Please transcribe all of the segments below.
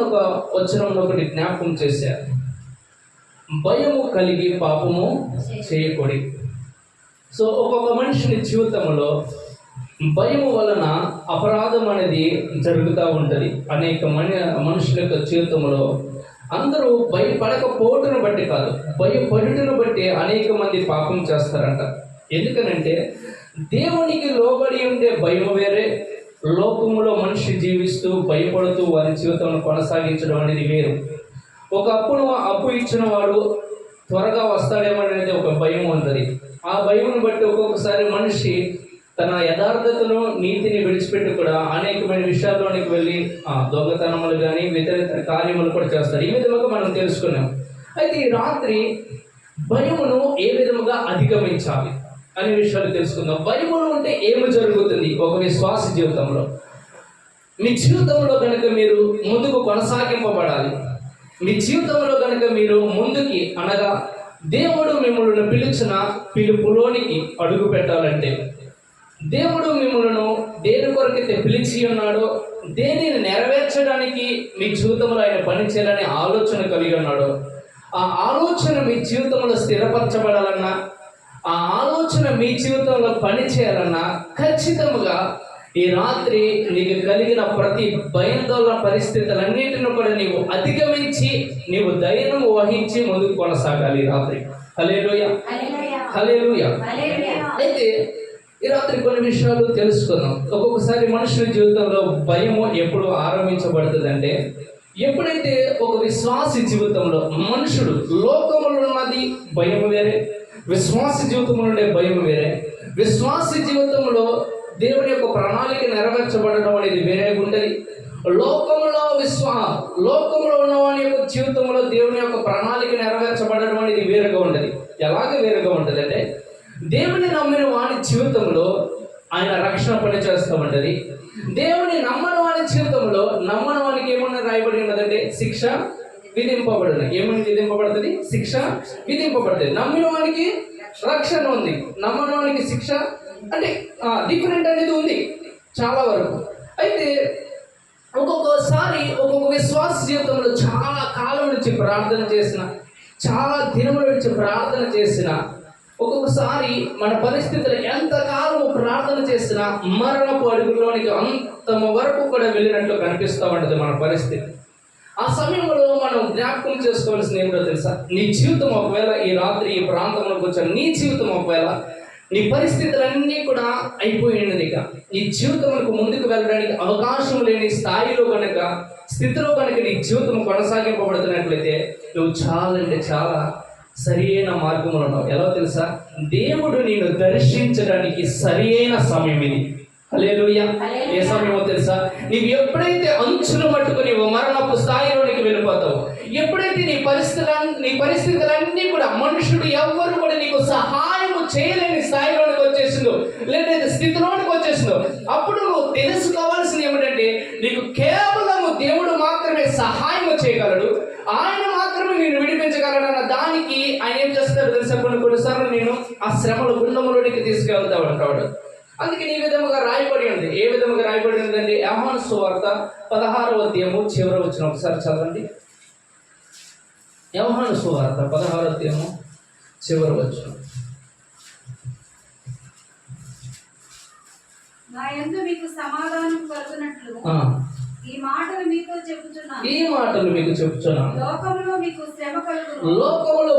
ఒక వచనంలో ఒకటి జ్ఞాపకం చేశారు, భయము కలిగి పాపము చేయకూడదు. సో ఒక్కొక్క మనిషిని జీవితంలో భయము వలన అపరాధం అనేది జరుగుతూ ఉంటుంది. అనేక మనుషుల యొక్క జీవితంలో అందరూ భయపడకపోవటను బట్టి కాదు, భయపడుటను బట్టి అనేక మంది పాపం చేస్తారంట. ఎందుకనంటే దేవునికి లోబడి ఉండే భయం వేరే, లోకములో మనిషి జీవిస్తూ భయపడుతూ వారి జీవితంలో కొనసాగించడం అనేది వేరు. ఒకప్పుడు అప్పు ఇచ్చిన వాడు త్వరగా వస్తాడేమో అనేది ఒక భయం ఉంటుంది. ఆ భయం బట్టి ఒక్కొక్కసారి మనిషి తన యథార్థతను నీతిని విడిచిపెట్టి కూడా అనేకమైన విషయాల్లోనికి వెళ్ళి దొంగతనములు కానీ ఇతర కార్యములు కూడా చేస్తారు. ఈ విధముగా మనం తెలుసుకున్నాం. అయితే ఈ రాత్రి భయమును ఏ విధముగా అధిగమించాలి అనే విషయాలు తెలుసుకుందాం. భయములు ఉంటే ఏమి జరుగుతుంది ఒక విశ్వాస జీవితంలో? మీ జీవితంలో కనుక మీరు ముందుకు కొనసాగింపబడాలి, మీ జీవితంలో కనుక మీరు ముందుకి అనగా దేవుడు మిమ్మల్ని పిలిచిన పిలుపులోనికి అడుగు పెట్టాలంటే, దేవుడు మిమ్మల్ని దేని కొరకైతే పిలిచి ఉన్నాడో దేనిని నెరవేర్చడానికి మీ జీవితంలో ఆయన పని చేయాలని ఆలోచన కలిగి ఉన్నాడో, ఆ ఆలోచన మీ జీవితంలో స్థిరపరచబడాలన్నా, ఆ ఆలోచన మీ జీవితంలో పని చేయాలన్నా ఖచ్చితంగా ఈ రాత్రి నీకు కలిగిన ప్రతి భయాందోళన పరిస్థితులన్నింటిని కూడా నీవు అధిగమించి నీవు ధైర్యం వహించి ముందుకు కొనసాగాలి ఈ రాత్రి. హల్లెలూయా, హల్లెలూయా. అయితే ఈ రాత్రి కొన్ని విషయాలు తెలుసుకుందాం. ఒక్కొక్కసారి మనుషుల జీవితంలో భయము ఎప్పుడు ఆరంభించబడుతుంది అంటే, ఎప్పుడైతే ఒక విశ్వాసి జీవితంలో మనుషుడు లోకములో ఉన్నది భయం వేరే, విశ్వాస జీవితంలో ఉండే భయం వేరే. విశ్వాస జీవితంలో దేవుని యొక్క ప్రణాళిక నెరవేర్చబడడం అనేది వేరే ఉంటుంది. లోకంలో ఉన్నవాని యొక్క జీవితంలో దేవుని యొక్క ప్రణాళిక నెరవేర్చబడడం అనేది వేరుగా ఉంటుంది. ఎలాగ వేరుగా ఉంటుంది అంటే, దేవుని నమ్మిన వాని జీవితంలో ఆయన రక్షణ పని చేస్తూ ఉంటుంది. దేవుని నమ్మని వాని జీవితంలో నమ్మని వానికి ఏమన్నా రాయబడి ఉన్నదంటే శిక్ష విధింపబడుతుంది. ఏమని విధింపబడుతుంది? శిక్ష విధింపబడుతుంది. నమ్మిన వానికి రక్షణ ఉంది, నమ్మని వానికి శిక్ష అంటే డిఫరెంట్ అనేది ఉంది చాలా వరకు. అయితే ఒక్కొక్కసారి ఒక్కొక్క విశ్వాస జీవితంలో చాలా కాలం నుంచి ప్రార్థన చేసిన, చాలా దినముల నుంచి ప్రార్థన చేసిన, ఒక్కొక్కసారి మన పరిస్థితులు ఎంతకాలము ప్రార్థన చేసినా మరణపు అడుగులోనికి అంత వరకు కూడా వెళ్ళినట్లు కనిపిస్తూ ఉంటుంది మన పరిస్థితి. ఆ సమయంలో మనం జ్ఞాపకం చేసుకోవాల్సింది ఏమిటో తెలుసా? నీ జీవితం ఒకవేళ ఈ రాత్రి ఈ ప్రాంతంలోకి వచ్చాను, నీ జీవితం ఒకవేళ నీ పరిస్థితులన్నీ కూడా అయిపోయినది, నీ జీవితంలో ముందుకు వెళ్ళడానికి అవకాశం లేని స్థాయిలో కనుక స్థితిలో కనుక నీ జీవితం కొనసాగింపబడుతున్నట్లయితే నువ్వు చాలా అంటే చాలా సరి అయిన మార్గంలో ఉన్నావు. ఎలా తెలుసా? దేవుడు నిన్ను దర్శించడానికి సరి అయిన సమయం ఇది. హల్లెలూయా. ఏ సమయమో తెలుసా? నీవు ఎప్పుడైతే అంచులు పట్టుకుని మరణపు స్థాయిలోనికి వెళ్ళిపోతావు, ఎప్పుడైతే నీ పరిస్థితులన్నీ కూడా మనుషుడు ఎవ్వరు కూడా నీకు సహాయం చేయలేని స్థాయిలోనికి వచ్చేసిందో, లేదంటే స్థితిలోనికి వచ్చేసిందో, అప్పుడు నువ్వు తెలుసుకోవాల్సింది ఏమిటంటే నీకు కేవలము దేవుడు మాత్రమే సహాయం చేయగలడు, ఆయన మాత్రమే నేను విడిపించగలడు అన్న దానికి ఆయన ఏం చేస్తాడు తెలుసా? కొన్నిసార్లు నేను ఆ శ్రమల గుండములోనికి తీసుకెళ్తా ఉంటాడు. అందుకే ఈ విధముగా రాయబడి ఉంది. ఏ విధముగా రాయబడి ఉందండి? యోహాను సువార్త 16వ అధ్యాయము చివర వచ్చిన ఒకసారి చదవండి. యోహాను సువార్త 16వ అధ్యాయము చివర వచ్చిన ఈ మాటలు మీకు చెప్పుచున్నాను, లోకములో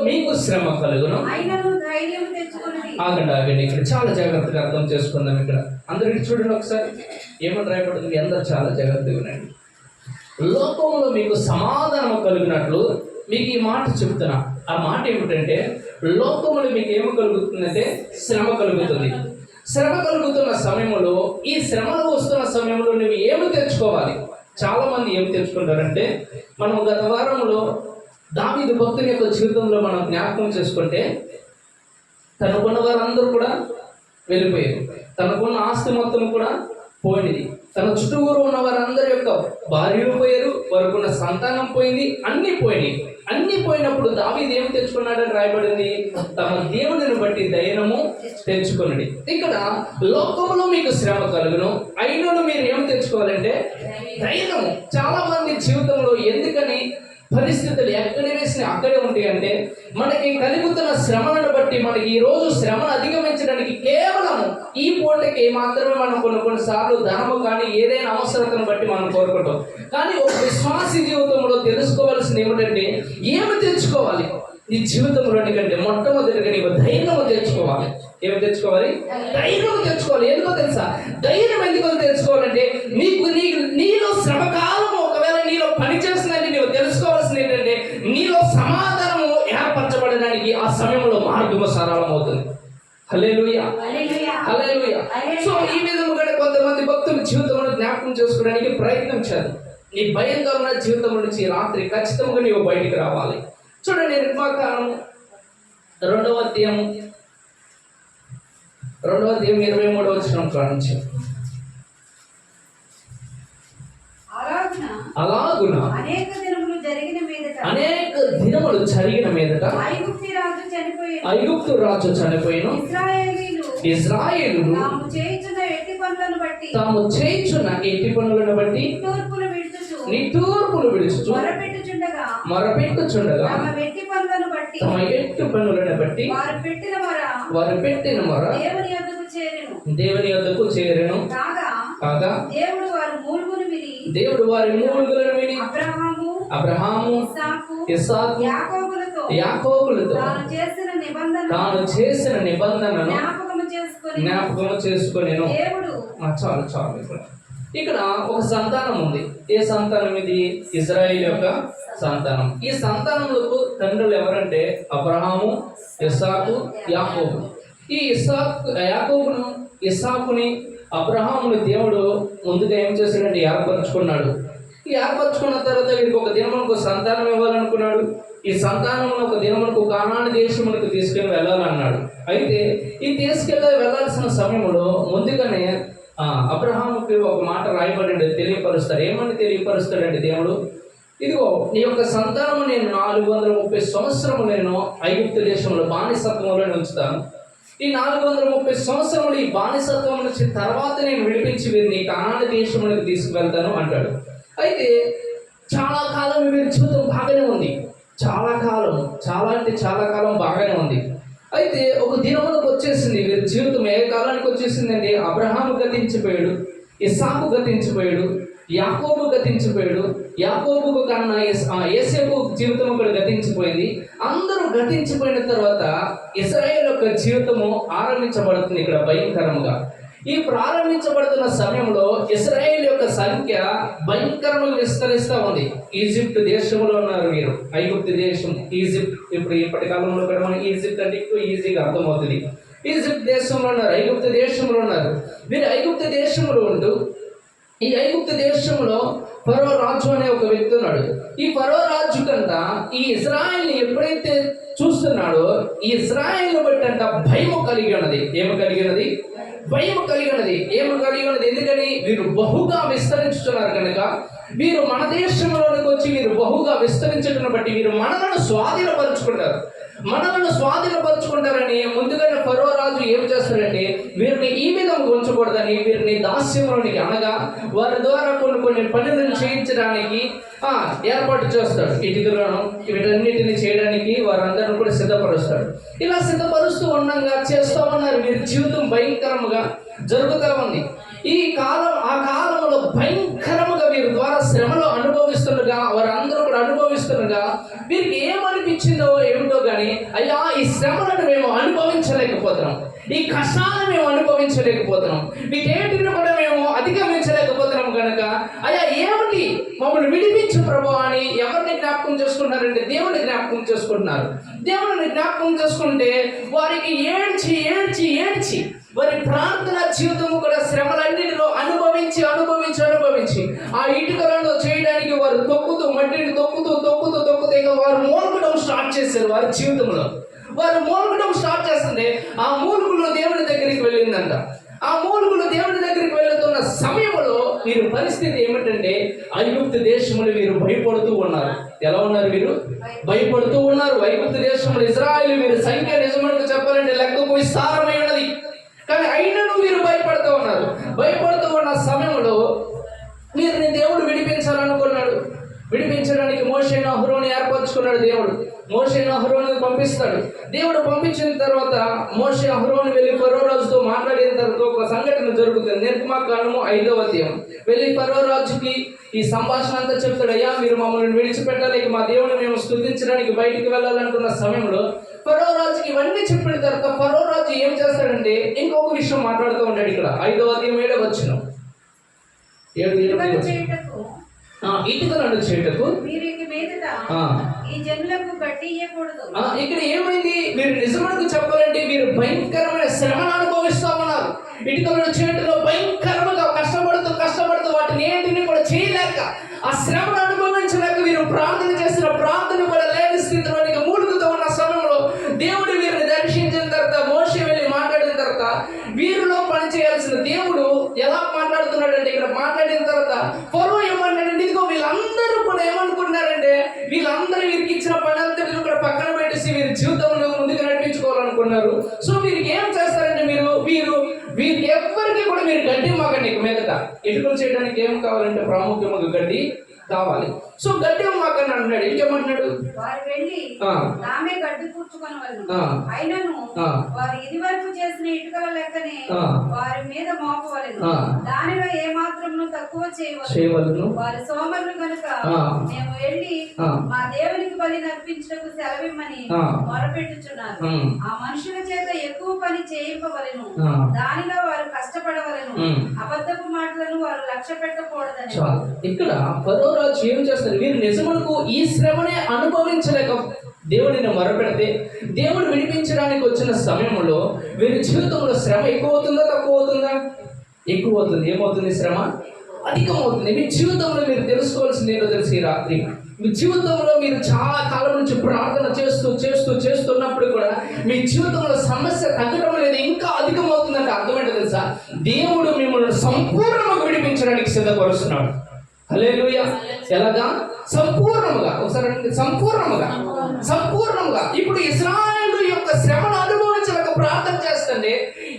మీకు శ్రమ కలుగును. ఆగండి, ఇక్కడ చాలా జాగ్రత్తగా అర్థం చేసుకుందాం. ఇక్కడ అందరికి చూడండి ఒకసారి ఏమని రాయబడుతుంది, అందరూ చాలా జాగ్రత్తగా ఉండండి. లోకంలో మీకు సమాధానం కలిగినట్లు మీకు ఈ మాట చెప్తున్నా. ఆ మాట ఏమిటంటే, లోకములో మీకు ఏమి కలుగుతుందంటే శ్రమ కలుగుతుంది. శ్రమ కలుగుతున్న సమయంలో, ఈ శ్రమలు వస్తున్న సమయంలో నువ్వు ఏమి తెచ్చుకోవాలి? చాలా మంది ఏమి తెచ్చుకుంటారంటే, మనం గత వారంలో దావీదు భక్తుని యొక్క జీవితంలో మనం జ్ఞాపకం చేసుకుంటే, తనకున్న వారందరూ కూడా వెళ్ళిపోయారు, తనకున్న ఆస్తి మొత్తం కూడా పోయినది, తన చుట్టూరు ఉన్న వారందరి యొక్క భార్యలు పోయారు, వారికున్న సంతానం పోయింది, అన్నీ పోయినాయి. అన్ని పోయినప్పుడు దావీదు ఏం తెచ్చుకున్నాడని రాయబడింది? తమ దేవుడిని బట్టి ధైర్యము తెచ్చుకున్నది. ఇక్కడ లోకంలో మీకు శ్రమ కలుగును, అయినను మీరు ఏం తెచ్చుకోవాలంటే ధైర్యము. చాలా మంది జీవితంలో ఎందుకని పరిస్థితులు ఎక్కడ వేసిన అక్కడే ఉంటాయి అంటే, మనకి కలుగుతున్న శ్రమలను బట్టి మనకి ఈ రోజు శ్రమను అధిగమించడానికి కేవలం ఈ పూటకి మాత్రమే మనం కొన్నిసార్లు ధనము కానీ ఏదైనా అవసరతను బట్టి మనం కోరుకుంటాం. కానీ ఒక విశ్వాసి జీవితంలో తెలుసుకోవాల్సింది ఏమిటంటే, ఏమి తెచ్చుకోవాలి నీ జీవితంలోని కంటే మొట్టమొదటిగా నీకు ధైర్యము తెచ్చుకోవాలి. ఏమి తెచ్చుకోవాలి? ధైర్యం తెచ్చుకోవాలి. ఎందుకో తెలుసా? ధైర్యం ఎందుకో తెలుసుకోవాలంటే, నీలో శ్రమకాలము ఒకవేళ నీలో పని చేస్తుందంటే నీవు తెలుసుకోవాల్సింది ఏంటంటే, నీలో సమాధానము ఏర్పరచబడడానికి ఆ సమయంలో మార్గము సరళమవుతుంది. హల్లెలూయా, హల్లెలూయా. సో ఈ విధముగా కొంతమంది భక్తుల జీవితంలో జ్ఞాపకం చేసుకోవడానికి ప్రయత్నించారు. నీ భయంకరమైన జీవితం నుంచి రాత్రి ఖచ్చితంగా నీవు బయటికి రావాలి. చూడండి, నిర్మాకాండం 2వ అధ్యాయం 23వ వచనం కానించి, అలాగున అనేక దినములు జరిగిన మీదట ఐగుప్తు రాజు చనిపోయిన ఇశ్రాయేలును తాము చేయుచున్న ఎట్టి పనులను బట్టి నిట్టూర్పులు విడుచుచు మొరపెట్టుచుండగా తమ ఎట్టి పనులను బట్టి వారు పెట్టిన మొర దేవుని యొద్దకు చేరెను. కాగా దేవుడు వారి మూలుగులను విని అబ్రహాము ఇస్సాకు యాకోబులతో తాను చేసిన నిబంధనను జ్ఞాపకము చేసుకొనెను. చాలు. ఇక్కడ ఒక సంతానం ఉంది. ఏ సంతానం ఇది? ఇజ్రాయేల్ యొక్క సంతానం. ఈ సంతానములకు తండ్రులు ఎవరంటే అబ్రహాము, ఇస్సాకు, యాకోబు. ఈ ఇస్సాకుని అబ్రహాముని దేవుడు ముందుగా ఏం చేశాడంటే ఏర్పరచుకున్నాడు. ఈ ఏర్పరచుకున్న తర్వాత వీరికి ఒక దినమునకు సంతానం ఇవ్వాలనుకున్నాడు. ఈ సంతానమును ఒక దినమునకు కానాను దేశమునకు తీసుకుని వెళ్ళాలన్నాడు. అయితే ఈ వెళ్ళాల్సిన సమయంలో ముందుగానే అబ్రహాముకి ఒక మాట రాయబడి తెలియపరుస్తాడు. ఏమని తెలియపరుస్తాడంటే దేవుడు, ఇదిగో నీ యొక్క సంతానము నేను 430 సంవత్సరము నేను ఐగుప్తు దేశంలో బానిసత్వంలో ఉంచుతాను. ఈ 430 సంవత్సరములు ఈ బానిసత్వం నుంచి తర్వాత నేను విడిపించి వీరిని కానాను దేశములకు తీసుకువెళ్తాను అంటాడు. అయితే చాలా కాలం వీరి జీవితం బాగానే ఉంది. చాలా కాలం బాగానే ఉంది. అయితే ఒక దినములకు వచ్చేసింది వీరి జీవితం. ఏ కాలానికి వచ్చేసిందంటే, అబ్రహాము గతించిపోయాడు, ఇస్సాకు గతించిపోయాడు, యాకోబు గతించిపోయాడు. యాకోబుకు కన్నా యోసేపు జీవితం కూడా గతించిపోయింది. అందరూ గతించిపోయిన తర్వాత ఇశ్రాయేలు యొక్క జీవితము ఆరంభించబడుతుంది ఇక్కడ భయంకరంగా. ఈ ప్రారంభించబడుతున్న సమయంలో ఇశ్రాయేల్ యొక్క సంఖ్య భయంకరంగా విస్తరిస్తూ ఉంది. ఈజిప్ట్ దేశంలో ఉన్నారు వీరు. ఐగుప్తు దేశం, ఈజిప్ట్. ఇప్పుడు ఇప్పటి కాలంలో కూడా మనం ఈజిప్ట్ అంటే ఎక్కువ ఈజీగా అర్థమవుతుంది. ఈజిప్ట్ దేశంలో ఉన్నారు, ఐగుప్తు దేశంలో ఉన్నారు. వీరు ఐగుప్తు దేశంలో ఉంటూ ఈ ఐగుప్తు దేశంలో ఫరో రాజు అనే ఒక వ్యక్తి ఉన్నాడు. ఈ ఫరో రాజు కంట ఈ ఇశ్రాయేల్ని ఎప్పుడైతే చూస్తున్నాడో ఈ ఇశ్రాయేల్ బట్టి అంట భయము కలిగి ఉన్నది. ఏమి కలిగి ఉన్నది? భయము కలిగి ఉన్నది. ఏమి కలిగి ఉన్నది? ఎందుకని? వీరు బహుగా విస్తరించుతున్నారు కనుక, వీరు మన దేశంలోనికి వచ్చి వీరు బహుగా విస్తరించడం బట్టి వీరు మనలను స్వాధీనపరుచుకుంటారని ముందుగానే ఫరో రాజు ఏం చేస్తాడంటే, వీరిని ఈ విధంగా ఉంచకూడదని వీరిని దాస్యంలోనికి, అనగా వారి ద్వారా కొన్ని పనులను చేయించడానికి ఏర్పాటు చేస్తాడు. ఇటుకలను వీటన్నిటిని చేయడానికి వారందరిని కూడా సిద్ధపరుస్తాడు. ఇలా సిద్ధపరుస్తూ ఉండగా చేస్తూ ఉన్నారు. వీరి జీవితం భయంకరంగా జరుగుతూ ఉంది. ఆ కాలంలో భయంకరముగా వీరి ద్వారా శ్రమలో అనుభవిస్తుండగా, వారందరూ కూడా అనుభవిస్తుండగా వీరికి ఏమనిపించిందో ఏమిటో కానీ, అయ్యా ఈ శ్రమలను మేము అనుభవించలేకపోతున్నాం, ఈ కష్టాలను మేము అనుభవించలేకపోతున్నాం, వీటేటిని కూడా మేము అధిగమించలేకపోతున్నాం కనుక అయ్యా ఏమిటి మమ్మల్ని విడిపించు ప్రభు అని ఎవరిని జ్ఞాపకం చేసుకుంటున్నారంటే దేవుని జ్ఞాపకం చేసుకుంటున్నారు. దేవుని జ్ఞాపకం చేసుకుంటే వారికి ఏడ్చి వారి ప్రార్థన జీవితము కూడా శ్రమలన్నిటిలో అనుభవించి ఆ ఇటుకలను చేయడానికి వారు మట్టిని తొక్కుతూ వారు మూలకడం స్టార్ట్ చేశారు. వారి జీవితంలో వారు మూలకడం స్టార్ట్ చేస్తుంటే ఆ మూలకులు దేవుని దగ్గరికి వెళ్ళిందంట. ఆ మూలుగులు దేవుని దగ్గరికి వెళ్తున్న సమయంలో వీరి పరిస్థితి ఏమిటంటే ఐగుప్తు దేశంలో వీరు భయపడుతూ ఉన్నారు. ఎలా ఉన్నారు వీరు? భయపడుతూ ఉన్నారు. ఐగుప్తు దేశంలో ఇజ్రాయేలు వీరి సంఖ్య నిజమని చెప్పాలంటే లెక్కకు విస్తారమై ఉన్నది. కానీ అయినను వీరు భయపడుతూ ఉన్నారు. భయపడుతూ ఉన్న సమయంలో వీరిని దేవుడు విడిపించాలనుకున్నాడు. విడిపించడానికి మోషేను అహరోను ఏర్పరచుకున్నాడు దేవుడు. మోషేను అహరోను పంపిస్తాడు. దేవుడు పంపించిన తర్వాత మోషే అహరోను వెళ్ళి ఫరో రాజుతో మాట్లాడిన తర్వాత ఒక సంఘటన జరుగుతుంది. నిర్గమకాండము 5వ అధ్యాయం. వెళ్ళి ఫరో రాజుకి ఈ సంభాషణ అంతా చెప్తాడు. అయ్యా, మీరు మమ్మల్ని విడిచిపెట్టాలి, మా దేవుని మేము స్తుతించడానికి బయటికి వెళ్ళాలనుకున్న సమయంలో ఫరో రాజుకి ఇవన్నీ చెప్పిన తర్వాత ఫరో రాజు ఏం చేస్తాడంటే ఇంకొక విషయం మాట్లాడుతూ ఉంటాడు. ఇక్కడ 5వ అధ్యాయం 7వ వచనం. 7 ఇటుకలను చేయటకు ఈ జనులకు గడ్డి ఇయ్యకూడదు. ఇక్కడ ఏమైంది? మీరు నిజమని చెప్పాలంటే వీరు భయంకరమైన శ్రమను అనుభవిస్తా ఉన్నారు. ఇటుకలను చేయటంలో భయంకరంగా కష్టపడుతూ వాటిని ఏంటిని కూడా చేయలేక, ఆ శ్రమను అనుభవించలేక వీరు ప్రార్థన చేసిన ప్రార్థన కూడా లేని స్థితిలో మూలుగుతూ ఉన్న సమయంలో దేవుడు వీరిని దర్శించిన తర్వాత మోషే వెళ్ళి మాట్లాడిన తర్వాత వీరిలో పనిచేయాల్సిన దేవుడు ఎలా మాట్లాడుతున్నాడంటే ఇక్కడ మాట్లాడిన తర్వాత ఫరో ఏమన్నాడంటే, ఇదిగో వీళ్ళందరూ కూడా ఏమనుకున్నారంటే వీళ్ళందరూ వీరికి ఇచ్చిన పని అంతా కూడా పక్కన పెట్టేసి వీరి జీవితంలో ముందుకు నడిపించుకోవాలనుకున్నారు. సో వీరికి ఏం చేస్తారంటే వీరికి ఎవ్వరికి కూడా మీరు గడ్డి మాకండి. మీదట ఇటుకలు చేయడానికి ఏం కావాలంటే ప్రాముఖ్యంగా గడ్డి కావాలి. సో గడ్డి మాకని అంటున్నాడు. ఇంకేమంటున్నాడు? వారు వెళ్ళి ఆమె గడ్డి కూర్చుకొనవలెను. అయినను వారు ఇది వరకు చేసిన ఇటుకల లెక్కనే వారి మీద మోపవలెను. దానిలో ఏ మాత్రమును తక్కువ చేయవలెను. వారు సోమరులు కనుక మేము వెళ్ళి మా దేవునికి బలి అర్పించుటకు సెలవిమ్మని మొరపెట్టుచున్నారు. ఆ మనుషుల చేత ఎక్కువ పని చేయింపవలెను. దానిలో వారు కష్టపడవలెను. అబద్ధపు మాటలను వారు లక్ష్య పెట్టకూడదని. ఇక్కడ ఫరో రాజు ఏం చేస్తారు? వీరు నిజమునకు ఈ శ్రమనే అనుభవించలేక దేవుడిని మొరపెడితే దేవుడు విడిపించడానికి వచ్చిన సమయంలో వీరి జీవితంలో శ్రమ ఎక్కువ అవుతుందా తక్కువ అవుతుందా? ఎక్కువ అవుతుంది. ఏమవుతుంది? శ్రమ అధికమవుతుంది. మీ జీవితంలో మీరు తెలుసుకోవాల్సింది ఏంటో తెలుసు. ఈ రాత్రి మీ జీవితంలో మీరు చాలా కాలం నుంచి ప్రార్థన చేస్తున్నప్పుడు కూడా మీ జీవితంలో సమస్య తగ్గడం లేదు, ఇంకా అధికమవుతుందంటే అర్థమేంటో తెలుసా? దేవుడు మిమ్మల్ని సంపూర్ణంగా విడిపించడానికి సిద్ధపరుస్తున్నాడు. హల్లెలూయా. ఎలాగా? సంపూర్ణముగా. ఒకసారి సంపూర్ణముగా. ఇప్పుడు ఇశ్రాయేలు యొక్క శ్రమను అనుభవించలేక ప్రార్థన చేస్తుంటే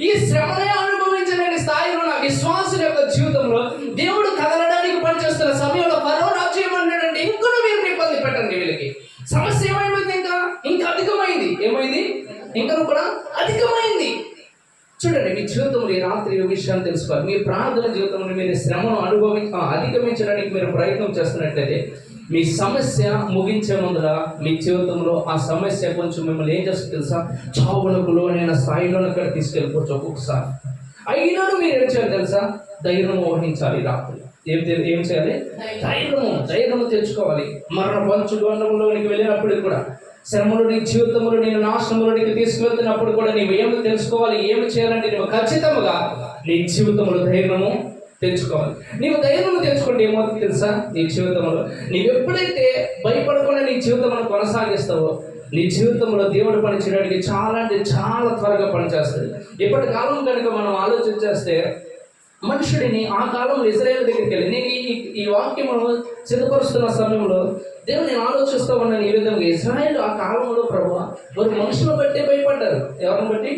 ఈ శ్రమనే అనుభవించలేని స్థాయిలో నా విశ్వాసుల యొక్క జీవితంలో దేవుడు కదలడానికి పనిచేస్తున్న సమయంలో ఫరో రాజు ఏమన్నాడంటే, ఇంకా వీరిని ఇబ్బంది పెట్టండి. వీళ్ళకి సమస్య ఏమైంది? ఇంకా అధికమైంది. ఏమైంది? ఇంకా కూడా అధికమైంది. చూడండి, మీ జీవితంలో ఈ రాత్రి ఈ విషయాన్ని తెలుసుకోవాలి. మీ ప్రార్థన జీవితంలో మీరు శ్రమను అధిగమించడానికి మీరు ప్రయత్నం చేస్తున్నట్లయితే మీ సమస్య ముగించే ముందర మీ జీవితంలో ఆ సమస్య కొంచెం మిమ్మల్ని ఏం చేస్తుంది తెలుసా? చావులకు లోనైన స్థాయిలోనే అక్కడ తీసుకెళ్ళిపోవచ్చు ఒక్కొక్కసారి. అయినాను మీరు ఏం చేయాలి తెలుసా? ధైర్యం వహించాలి. రాత్రి ఏం చేయాలి? ధైర్యము తెచ్చుకోవాలి. మరణ పంచుగండంలోనికి వెళ్ళినప్పుడు కూడా, శ్రమలో నీ జీవితంలో నేను నాశనంలోనికి తీసుకువెళ్తున్నప్పుడు కూడా నీవు ఏమి తెలుసుకోవాలి? ఏమి చేయాలంటే నువ్వు ఖచ్చితంగా నీ జీవితంలో ధైర్యము తెచ్చుకోవాలి. నీవు ధైర్యము తెచ్చుకుంటే ఏమవుతుంది తెలుసా? నీ జీవితంలో నీవు ఎప్పుడైతే భయపడకుండా నీ జీవితంలో కొనసాగిస్తావో నీ జీవితంలో దేవుడు పని చేయడానికి చాలా అంటే చాలా త్వరగా పనిచేస్తుంది. ఇప్పటి కాలం కనుక మనం ఆలోచించేస్తే మనుషుడిని ఆ కాలంలో ఇజ్రాయేల్ దగ్గరికి వెళ్ళి నేను ఈ వాక్యము సిద్ధపరుస్తున్న సమయంలో దేవుడు నేను ఆలోచిస్తూ ఉన్నాను ఈ విధంగా. ఇజ్రాయేల్ ఆ కాలంలో ప్రభువా వారు మనుషులను బట్టే భయపడ్డారు. ఎవరిని బట్టి?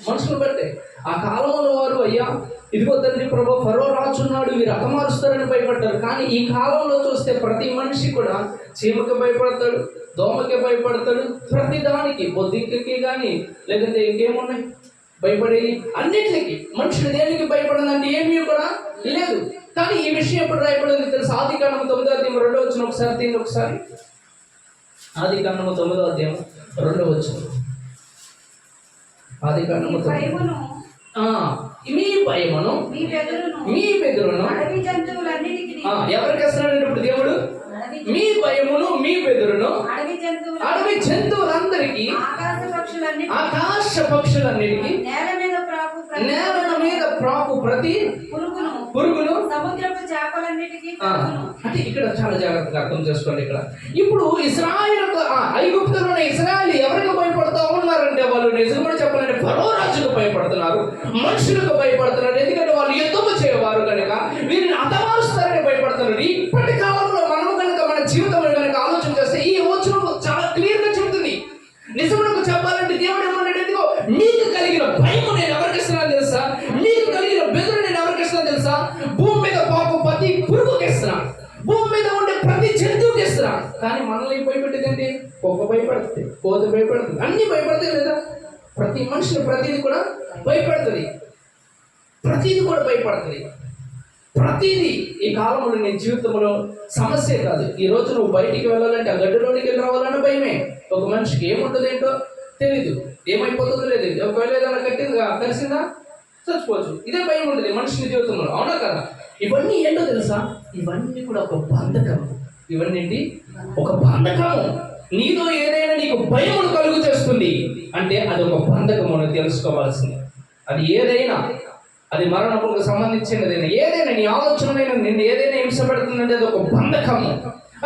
మనుషులను బట్టే. ఆ కాలంలో వారు అయ్యా ఇదిగో తండ్రి ప్రభు ఫరో రాజున్నాడు, వీరు హతమారుస్తారని భయపడ్డారు. కానీ ఈ కాలంలో చూస్తే ప్రతి మనిషి కూడా చీమకి భయపడతాడు, దోమకి భయపడతాడు, ప్రతి దానికి బొద్దింకకి కానీ లేదంటే ఇంకేమున్నాయి భయపడేవి అన్నిటికీ. మనుషులు దేనికి భయపడదంటే ఏమీ కూడా లేదు. కానీ ఈ విషయం ఎప్పుడు రాయబడింది తెలుసు? ఆదికాండము 9వ అధ్యాయం 2వ వచనం ఒకసారి దీన్ని ఒకసారి. ఆదికాండము 9వ అధ్యాయం 2వ వచనం. ఆదికాండము మీ భయమును మీ బెదురును ఎవరికి వేస్తున్నాడంటే ఇప్పుడు దేవుడు? మీ భయమును మీ బెదురును అడవి జంతువులందరికీ, ఆకాశ పక్షులన్నిటికీ, నేల మీద ప్రాకు ప్రతి పురుగును సముద్రపు చేపలన్నిటికీ అంటే ఇక్కడ చాలా జాగ్రత్తగా అర్థం చేసుకోండి. ఇప్పుడు ఇశ్రాయేలు ఐగుప్తులోని ఇశ్రాయేలు ఎవరికి భయపడుతూ ఉన్నారంటే వాళ్ళు నిజంగా చెప్పాలంటే ఫరో రాజుకు భయపడుతున్నారు, మనుషులకు భయపడుతున్నారు. ఎందుకంటే వాళ్ళు యుద్ధము చేయవారు కనుక వీరిని హతమారుస్తారని భయపడుతున్నారు. ఇప్పటి కాలంలో మనం కనుక మన జీవితంలో కనుక ఆలోచన చేస్తే ఈ వచనం చాలా క్లియర్ గా చెబుతుంది. నిజమునకు చెప్పాలంటే దేవుడు ఏమన్నాడు, ఎందుకో మీకు కలిగిన భయము నేను ఎవరికి ఇస్తున్నాను తెలుసా, మీకు కలిగిన బెదురు నేను ఎవరికి ఇస్తున్నాను తెలుసా, భూమి మీద పాపం ప్రతి పురుగుకి ఇస్తున్నాను, భూమి మీద ఉండే ప్రతి జంతువుకి ఇస్తున్నాను. కానీ మనల్ని భయపెట్టేది ఏంటి? కుక్క భయపడుతుంది, కోత భయపడుతుంది, అన్ని భయపడతాయి లేదా? ప్రతి మనిషిని ప్రతిదీ కూడా భయపడుతుంది, ప్రతిదీ కూడా భయపడుతుంది. ప్రతిదీ ఈ కాలంలో నీ జీవితంలో సమస్య కాదు. ఈ రోజు నువ్వు బయటికి వెళ్ళాలంటే ఆ గడ్డలోనికి వెళ్ళి రావాలన్న భయమే. ఒక మనిషికి ఏముంటుంది ఏంటో తెలీదు, ఏమైపోతుందో లేదు, ఒకవేళ ఏదైనా కలిసిందా చచ్చిపోవచ్చు. ఇదే భయం ఉంటుంది మనిషి జీవితంలో, అవునా కదా? ఇవన్నీ ఏంటో తెలుసా, ఇవన్నీ కూడా ఒక బంధకము. ఇవన్నీ ఏంటి? ఒక బంధకము. నీతో ఏదైనా నీకు భయమును కలుగు చేస్తుంది అంటే అది ఒక బంధకము అని తెలుసుకోవాల్సింది. అది ఏదైనా, అది మరణములకు సంబంధించినదైనా, ఏదైనా నీ ఆలోచనైనా నిన్ను ఏదైనా హింసపెడుతుందంటే అది ఒక బంధకము.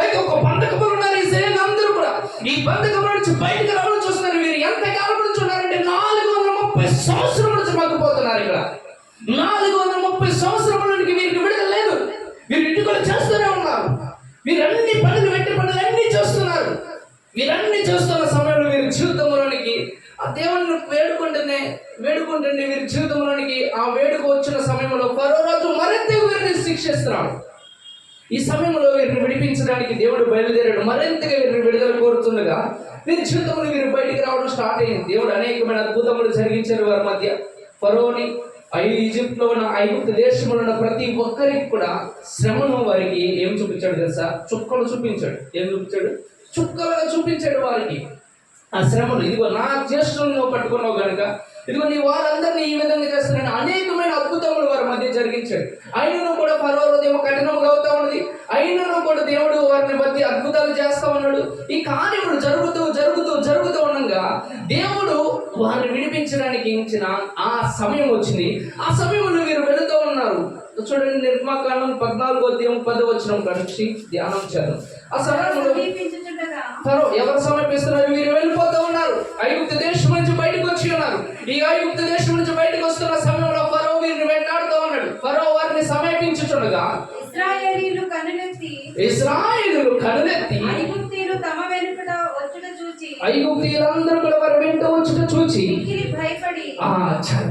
అయితే ఒక బంధకములు ఉన్నారు ఈ శరీరం అందరూ కూడా. ఈ బంధకం నుంచి బయటకు రావడం చూస్తున్నారు. వీరు ఎంత కాలం నుంచి ఉన్నారంటే 430 సంవత్సరాల నుంచి మగ్గిపోతున్నారు. ఇక్కడ 430 సంవత్సరాల నుండి వీరికి విడుదల లేదు. వీరు ఇటుకలు చేస్తూనే ఉన్నారు. వీరన్ని పనులు వెంట పనులు అన్ని చేస్తున్నారు. వీరన్ని చేస్తున్న సమయంలో వీరి జీవితంలోనికి ఆ దేవుని వేడుకుంటేనే వీరి జీవితంలోనికి ఆ వేడుక వచ్చిన సమయంలో ఫరో రాజు మరింత వీరిని శిక్షిస్తున్నాడు. ఈ సమయంలో వీరిని విడిపించడానికి దేవుడు బయలుదేరాడు. మరింతగా వీరిని విడుదల కోరుతుండగా వీరి జీవితంలో వీరు బయటికి రావడం స్టార్ట్ అయింది. దేవుడు అనేకమైన అద్భుతములు జరిగించారు వారి మధ్య. ఫరోని ఈజిప్ట్లో ఉన్న ఐగుప్తు దేశంలో ఉన్న ప్రతి ఒక్కరికి కూడా శ్రమను వారికి ఏం చూపించాడు తెలుసా? చుక్కలు చూపించాడు. ఏం చూపించాడు? చుక్కలుగా చూపించాడు వారికి ఆ శ్రమలు. ఇదిగో నా జ్యేష్ఠులను నువ్వు పట్టుకున్నావు కనుక ఇదిగో నీ వారందరినీ ఈ విధంగా చేస్తున్నాను. అనేకమైన అద్భుతములు వారి మధ్య జరిగించాడు. అయినను కూడా ఫరో హృదయం కఠినంగా అవుతా ఉన్నది. అయినను కూడా దేవుడు వారిని మధ్య అద్భుతాలు చేస్తా ఉన్నాడు. ఈ కార్యములు జరుగుతూ ఉండగా దేవుడు వారిని విడిపించడానికి ఇచ్చిన ఆ సమయం వచ్చింది. ఆ సమయంలో వీరు వెళుతూ ఉన్నారు. చూడండి, నిర్మాకాండం 14:10 కలిసి ధ్యానం చేద్దాం. ఆ సమయంలో ఫరో ఎవరు సమీపిస్తున్నారు? వీరు వెళ్ళిపోతూ ఉన్నారు. ఐగుప్తు దేశం నుంచి బయటకు వచ్చి ఉన్నారు. ఈ ఐగుప్తు దేశం నుంచి బయటకు వస్తున్న సమయంలో ఫరో వీరిని వెంటాడుతూ ఉన్నాడు. ఫరో వారిని సమీపించుచుండగా ఇశ్రాయేలీయులు కనులెత్తి ఐగుప్తీయులందరూ కూడా వారి వెంట వచ్చుట చూచి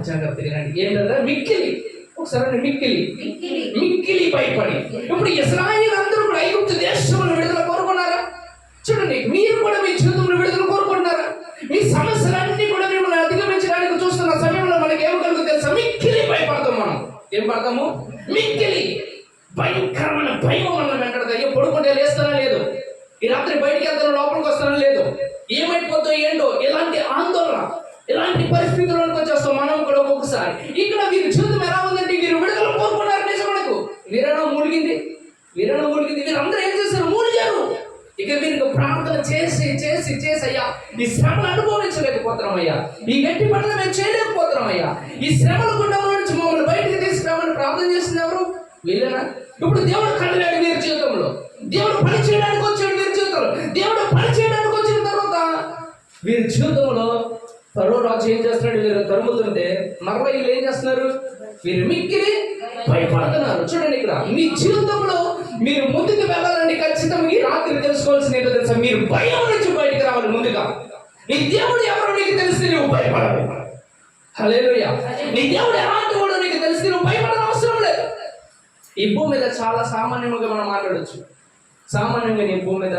జాగ్రత్తగా ఏంటంటే మిక్కిలి, ఒకసారి మిక్కిలి భయపడి. ఇప్పుడు ఇశ్రాయేలు అందరూ కూడా ఐగుప్తు దేశంలో విడుదల కోరుకున్నారా? చూడండి, మీరు కూడా మీ జీవితంలో విడుదల కోరుకుంటున్నారా? మీ సమస్యలన్నీ కూడా మిమ్మల్ని అధిగమించడానికి చూస్తున్న సమయంలో మనకి ఏం కలుగుతుంది తెలుసా? మిక్కిలి భయపడతాం. మనం ఏం పడతాము? మిక్కిలి భయంకరమైన భయం మనల్ని వెంటాడుతుంది. అయ్యో పడుకుంటే లేస్తానా లేదు, ఈ రాత్రి బయటికి వెళ్తానో లోపలికి వస్తానో లేదు, ఏమైపోతుందో ఏంటో, ఎలాంటి ఆందోళన, ఎలాంటి పరిస్థితుల్లోకి వచ్చేస్తాం మనం కూడా ఒక్కొక్కసారి. ఇక్కడ వీరి జీవితం ఎలా ఉందంటే వీరు విడుదల కోరుకున్నారు. నిజమనకు వీరన్నా మూలిగింది. వీరందరూ ఏం చేశారు? మూలిగారు. ఇక వీరికి ప్రార్థన చేసి అయ్యా ఈ శ్రమను అనుభవించలేకపోతున్నాం అయ్యా, ఈ గట్టి పనులు మేము చేయలేకపోతున్నాం అయ్యా, ఈ శ్రమల గుండం నుంచి మమ్మల్ని బయటికి తీసుకురామని ప్రార్థన చేసింది ఎవరు? వీళ్ళనా? ఇప్పుడు దేవుడు కదిలాడు వీరి జీవితంలో. దేవుడు పని చేయడానికి వచ్చాడు వీరి జీవితంలో. దేవుడు పని చేయడానికి వచ్చిన తర్వాత వీరి జీవితంలో ఫరో రాజు ఏం చేస్తున్నాడు? వీరు తరుముతుంటే మరలా వీళ్ళు ఏం చేస్తున్నారు? వీరు మిక్కిలి భయపడుతున్నారు. చూడండి, ఇక్కడ మీ జీవితంలో మీరు ముందుకు వెళ్ళాలని ఖచ్చితంగా ఈ రాత్రి తెలుసుకోవాల్సిన ఏంటో తెలుసా? మీరు భయం నుంచి బయటికి రావాలి. ముందుగా నీ దేవుడు ఎవరో నీకు తెలిస్తే నువ్వు భయపడాలి. హల్లెలూయా. నీ దేవుడు ఎలాంటి వాడో నీకు తెలిస్తే నువ్వు భయపడని అవసరం లేదు. ఈ భూమి మీద చాలా సామాన్యంగా మనం మాట్లాడచ్చు. సామాన్యంగా నీ భూమి మీద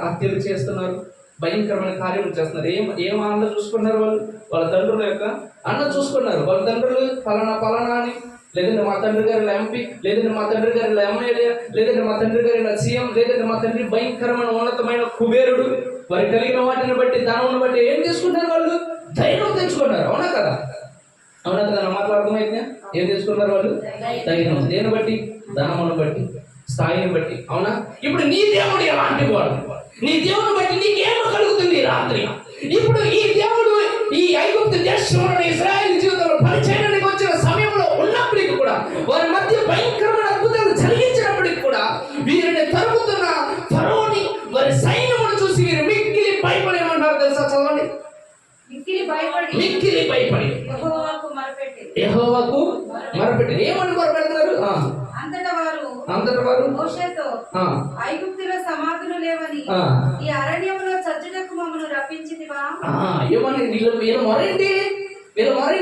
హత్యలు చేస్తున్నారు, భయంకరమైన కార్యములు చేస్తున్నారు. ఏం అన్న చూసుకున్నారు? వాళ్ళ తండ్రుల యొక్క అన్న చూసుకున్నారు. వాళ్ళ తండ్రులు పలానా అని, లేదంటే మా తండ్రి గారి ఎంపీ, లేదంటే మా తండ్రి గారి ఎమ్మెల్యే, లేదంటే మా తండ్రి గారి సీఎం, లేదంటే మా తండ్రి భయంకరమైన ఉన్నతమైన కుబేరుడు. వారి కలిగిన వాటిని బట్టి, ధనమును బట్టి ఏం చేసుకుంటారు? వాళ్ళు ధైర్యం తెచ్చుకున్నారు. అవునా కదా? నా మాటలు అర్థమైతే ఏం తెచ్చుకున్నారు వాళ్ళు? ధైర్యం. దేని బట్టి? ధనమును బట్టి, స్థాయిని బట్టి. అవునా? ఇప్పుడు నీ దేవుడు ఎలాంటి వాడు? నీ దేవుని బట్టి నీకేమో కలుగుతుంది రాత్రి. ఇప్పుడు ఈ దేవుడు ఈ ఐగుప్తు దేశంలో ఇశ్రాయేలు జీవితంలో పని చేయడానికి వచ్చిన సమయంలో ఉన్నప్పుడు భయపడి యెహోవాకు మొరపెట్టి ఏమని మొరపెడుతున్నారు? అంతట వారు మోషేతో ఐగుప్తులో సమాధులు లేవని ఈ అరణ్యంలో చచ్చుటకు మమ్మల్ని రప్పించితివా? ఏమని వీళ్ళ మొరేంటి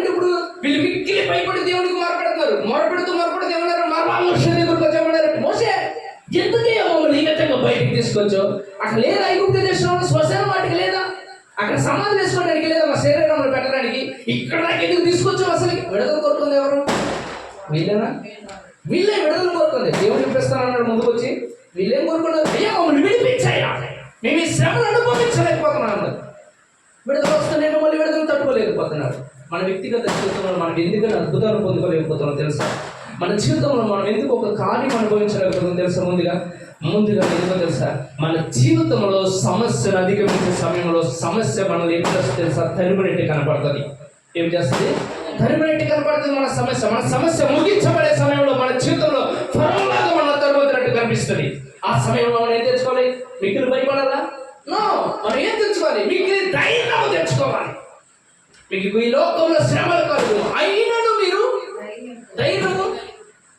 ఇప్పుడు వీళ్ళు మిక్కిలి భయపడి దేవునికి మొరపెడుతూ ఏమన్నారు? మరలా మోషే దగ్గరకు వచ్చామన్నారు, మోషే ఎందుకే మమ్మల్ని ఈ విధంగా బయటికి తీసుకొచ్చో? అక్కడ లేదా ఐగుప్తు దేశంలో శ్మశాన వాటికి లేదా? అక్కడ సమాధి వేసుకోవడానికి లేదా? మా శరీరంలో పెట్టడానికి ఇక్కడ దాకా ఎందుకు తీసుకొచ్చావు? అసలు విడుదల కోరుకుంది ఎవరు? వీళ్ళే విడుదల కోరుకుంది. దేవుడు చూపిస్తానన్నాడు ముందుకు వచ్చి. వీళ్ళేం కోరుకున్నారు? అయ్యా మమ్మల్ని విడిపించాయా, మేము ఈ శ్రమను అనుభవించలేకపోతున్నాం అన్నారు. విడుదల వస్తుంది, మళ్ళీ విడుదల తట్టుకోలేకపోతున్నారు. మన వ్యక్తిగత జీవితంలో మనం ఎందుకని అద్భుతాలు పొందుకోలేకపోతున్నాం తెలుసా? మన జీవితంలో మనం ఎందుకు ఒక కార్యం అనుభవించలేకపోతున్నాం తెలుసా? ముందుగా ఎందుకో తెలుసా? మన జీవితంలో సమస్యను అధిగమించే సమయంలో సమస్య మనల్ని ఏం చేస్తుంది తెలుసా? తరిమినట్టు కనపడుతుంది. ఏం చేస్తుంది? తరిమినట్టు కనపడుతుంది మన సమస్య ముగించబడే సమయంలో మన జీవితంలో ఫరోలాగా మనం తరుగుతున్నట్టు కనిపిస్తుంది. ఆ సమయంలో మనం ఏం తెచ్చుకోవాలి? మిగిలిన భయపడాలా? నో, మనం ఏం తెచ్చుకోవాలి? మిగిలిన ధైర్యం తెచ్చుకోవాలి. మీకు ఈ లోకంలో శ్రమలు కలుగు అయినను మీరు ధైర్యము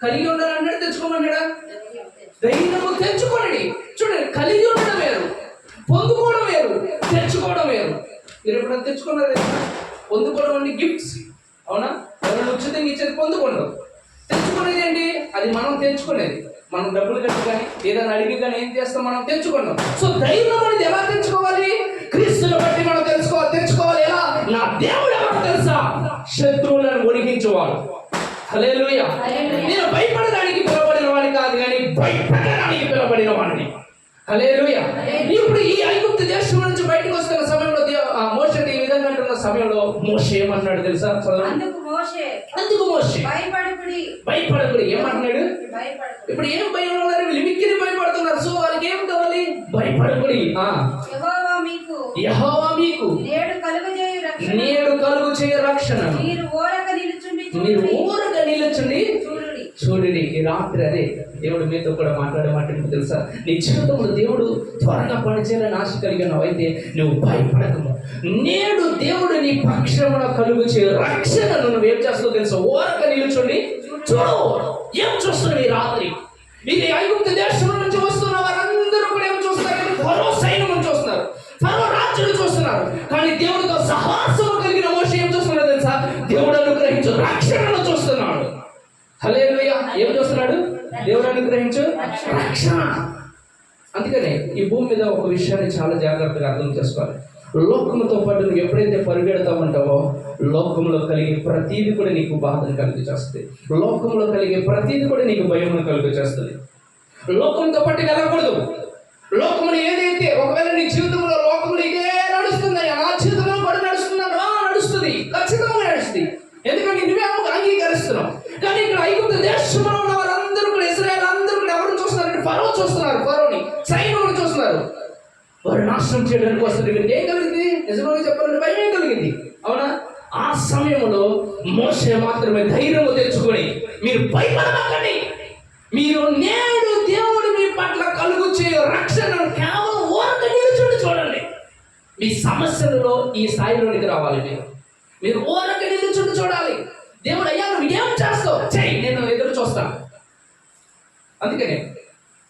కలిగి ఉండాలన్నాడు. తెచ్చుకోమన్నాడా? ధైర్యము తెచ్చుకోండి. చూడండి, కలిగి ఉండడం వేరు, పొందుకోవడం వేరు, తెచ్చుకోవడం వేరు. మీరు ఎప్పుడైనా తెచ్చుకున్నారు? పొందుకోవడం అంటే గిఫ్ట్స్, అవునా? ఎవరైనా ఉచితంగా ఇచ్చేది పొందుకోవడం. తెచ్చుకునేది ఏంటి? అది మనం తెచ్చుకునేది. మనం డబ్బులు కట్టి కానీ ఏదైనా అడిగి కానీ ఏం చేస్తాం? మనం తెచ్చుకున్నాం. సో ధైర్యం అనేది ఎలా తెచ్చుకోవాలి? క్రీస్తుని బట్టి మనం తెచ్చుకోవాలి. ఎలా? నా దేవుడు ఎవరు తెలుసా? శత్రువులను ఒడిగించేవాడు. హల్లెలూయా. నేను భయపడడానికి పిలవబడిన వాడిని కాదు, కానీ భయపడడానికి పిలవబడిన వాడిని. హల్లెలూయా. ఇప్పుడు ఈ ఐగుప్తు దేశం నుంచి బయటకు వస్తున్న సమయంలో మోషే ఈ విధంగా అంటున్న సమయంలో మోషే ఏమన్నాడు తెలుసా? అందుకు మోషే భయపడకుడి ఏమంటున్నాడు? ఇప్పుడు ఏం భయం ఉన్నారు? వీళ్ళు మిక్కిలి భయపడుతున్నారు. సో వాళ్ళకి ఏం కావాలి? భయపడకుడి. యెహోవా మీకు నేడు కలుగు చేయ రక్షణ. మీరు ఊరక నిలుచుండి చూడండి. ఈ రాత్రి అదే దేవుడు మీతో కూడా మాట్లాడే మాట తెలుసా? నీ జీవితంలో దేవుడు త్వరగా పనిచేయాలని ఆశ కలిగినావు అయితే నువ్వు భయపడకు. నేడు దేవుడు నీ పక్షమున కలుగు చేయ రక్షణను నువ్వు ఏం చేస్తావు తెలుసా? ఊరక నిలుచుండి చూడు. ఏం చూస్తున్నావు ఈ రాత్రి? ఇది ఐగుప్తు దేశం నుంచి వస్తున్న వారందరూ కూడా ఏం చూస్తున్నారు? ఫరో సైన్యం చూస్తున్నారు, ఫరో రాజులు చూస్తున్నారు. కానీ దేవుడితో సహవాసము కలిగిన మోషే ఏం చూస్తున్నాడు తెలుసా? దేవుడు అనుగ్రహించు రక్షణను చూస్తున్నాడు. హల్లెలూయా. ఏం చూస్తున్నాడు? దేవుడు అనుగ్రహించు రక్షణ. అందుకనే ఈ భూమి మీద ఒక విషయాన్ని చాలా జాగ్రత్తగా అర్థం చేసుకోవాలి. లోకముతో పాటు నువ్వు ఎప్పుడైతే పరిగెడతా ఉంటావో లోకంలో కలిగే ప్రతీది కూడా నీకు బాధను కలిగి చేస్తుంది. లోకంలో కలిగే ప్రతీది కూడా నీకు భయమును కలిగి చేస్తుంది. లోకంతో పాటు వెళ్ళకూడదు. లోకములు ఏదైతే ఒకవేళ నీ జీవితంలో లోకములు ఇదే నడుస్తుంది, నా జీవితంలో కూడా నడుస్తుంది, ఖచ్చితంగా నడుస్తుంది. ఎందుకంటే నువ్వే అంగీకరిస్తున్నావు. కానీ ఇక్కడ ఐగుప్తు దేశంలో ఉన్న వారందరూ కూడా ఇశ్రాయేలు అందరూ కూడా ఎవరు చూస్తున్నారంటే ఫరో చూస్తున్నారు. ఫరోని సైన్యం చూస్తున్నారు. వారు నాశనం చేయడానికి వస్తుంది. వీరికి ఏం కలిగింది? నిజంగా చెప్పాలంటే భయం కలిగింది, అవునా? ఆ సమయంలో మోషే మాత్రమే ధైర్యము తెచ్చుకొని మీరు భయపడకండి, మీరు నేడు దేవుడు మీ పట్ల కలుగు చేయ రక్షణను కేవలం ఊరక నిలుచుండి చూడండి. మీ సమస్యలలో ఈ స్థాయిలోనికి రావాలి. మీరు ఊరక నిలుచుండి చూడాలి. దేవుడు అయ్యా నువ్వు ఏం చేస్తావు చెయ్యి, నేను ఎదురు చూస్తాను. అందుకనే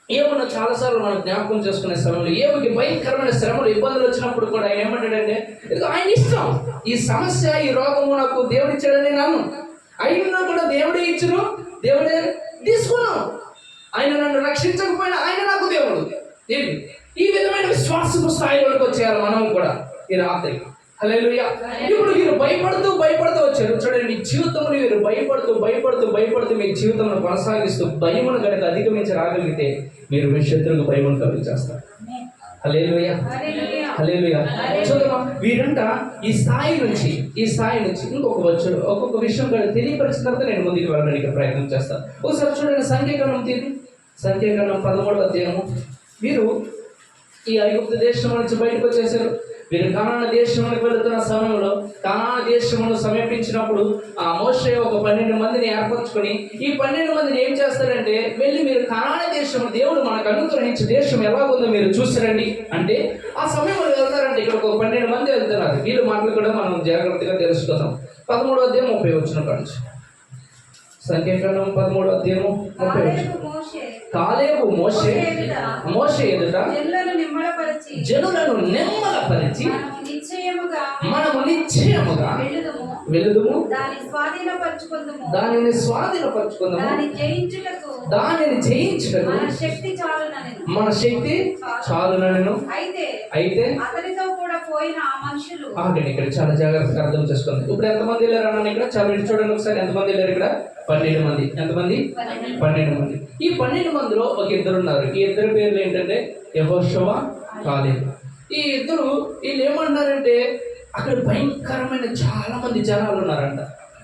ఏమన్నా చాలాసార్లు మనం జ్ఞాపకం చేసుకునే సమయంలో ఏమికి భయంకరమైన శ్రమలు ఇబ్బందులు వచ్చినప్పుడు కూడా ఆయన ఏమంటాడంటే ఆయన ఇష్టం. ఈ సమస్య ఈ రోగము నాకు దేవుడు ఇచ్చాడని నన్ను అయినా కూడా దేవుడే ఇచ్చును, దేవుడే తీసుకున్నాను. ఆయన నన్ను రక్షించకపోయినా ఆయన నాకు దేవుడు. ఏంటి ఈ విధమైన విశ్వాసపు స్థాయిలోకి వచ్చేయాలి మనం కూడా ఈ రాత్రి. హల్లెలూయా. ఇప్పుడు మీరు భయపడుతూ వచ్చారు. చూడండి, మీ జీవితంలో మీరు భయపడుతూ మీ జీవితంలో కొనసాగిస్తూ భయమును కనుక అధిగమించి రాగలిగితే మీరు మీ శత్రువుకు భయమును కలిగి చేస్తారు. హల్లెలూయా. చూద్దామా, వీరంట ఈ స్థాయి నుంచి ఒక్కొక్క విషయం తెలియపరిచిన తర్వాత నేను ముందుకు వెళ్ళడానికి ప్రయత్నం చేస్తాను. ఒకసారి చూడండి, సంఖ్యాకాండం 13వ అధ్యాయము. వీరు ఈ ఐగుప్తు దేశం నుంచి బయటకు వచ్చేసారు. వీరు కనాను దేశంలోకి వెళుతున్న సమయంలో కనాను దేశమును సమీపించినప్పుడు ఆ మోషే ఒక 12 మందిని ఏర్పరచుకొని ఈ 12 మందిని ఏం చేస్తారంటే, వెళ్ళి మీరు కనాను దేశం, దేవుడు మనకు అనుగ్రహించే దేశం ఎలాగుందో మీరు చూసిరండి అంటే ఆ సమయంలో వెళ్తారంటే ఇక్కడ ఒక 12 మంది వెళ్తున్నారు. వీళ్ళు మాటలు కూడా మనం జాగ్రత్తగా తెలుసుకుందాం. 13వ అధ్యాయం 30 వచ్చిన కాదు, సంఖ్యాకాండం 13వ అధ్యాయం 30 వచ్చిన. కాలేబు మోషే ఎదుట జనులను నిమ్మలపరిచి మనము నిశ్చయముగా వెలుదుము, దానిని స్వాధీనపరచుకుందాము, దానిని జయించుటకు మన శక్తి చాలునను. అయితే అతనితో కూడా పోయిన ఆ మనుషులు ఆగండి, ఇక్కడ చాలా జాగ్రత్తగా అర్థం చేసుకోండి. ఇప్పుడు ఎంతమంది వెళ్ళారు అన్నాను ఇక్కడ? చాలా చూడండి ఒకసారి, ఎంతమంది వెళ్ళారు ఇక్కడ? 12 మంది. ఎంతమంది? 12 మంది. ఈ 12 మందిలో ఒక ఇద్దరు ఉన్నారు. ఈ ఇద్దరు పేర్లు ఏంటంటే యెహోషువ, కాలేబు. ఈ ఇద్దరు వీళ్ళు ఏమన్నారంటే, అక్కడ భయంకరమైన చాలా మంది జనాలు ఉన్నారంట.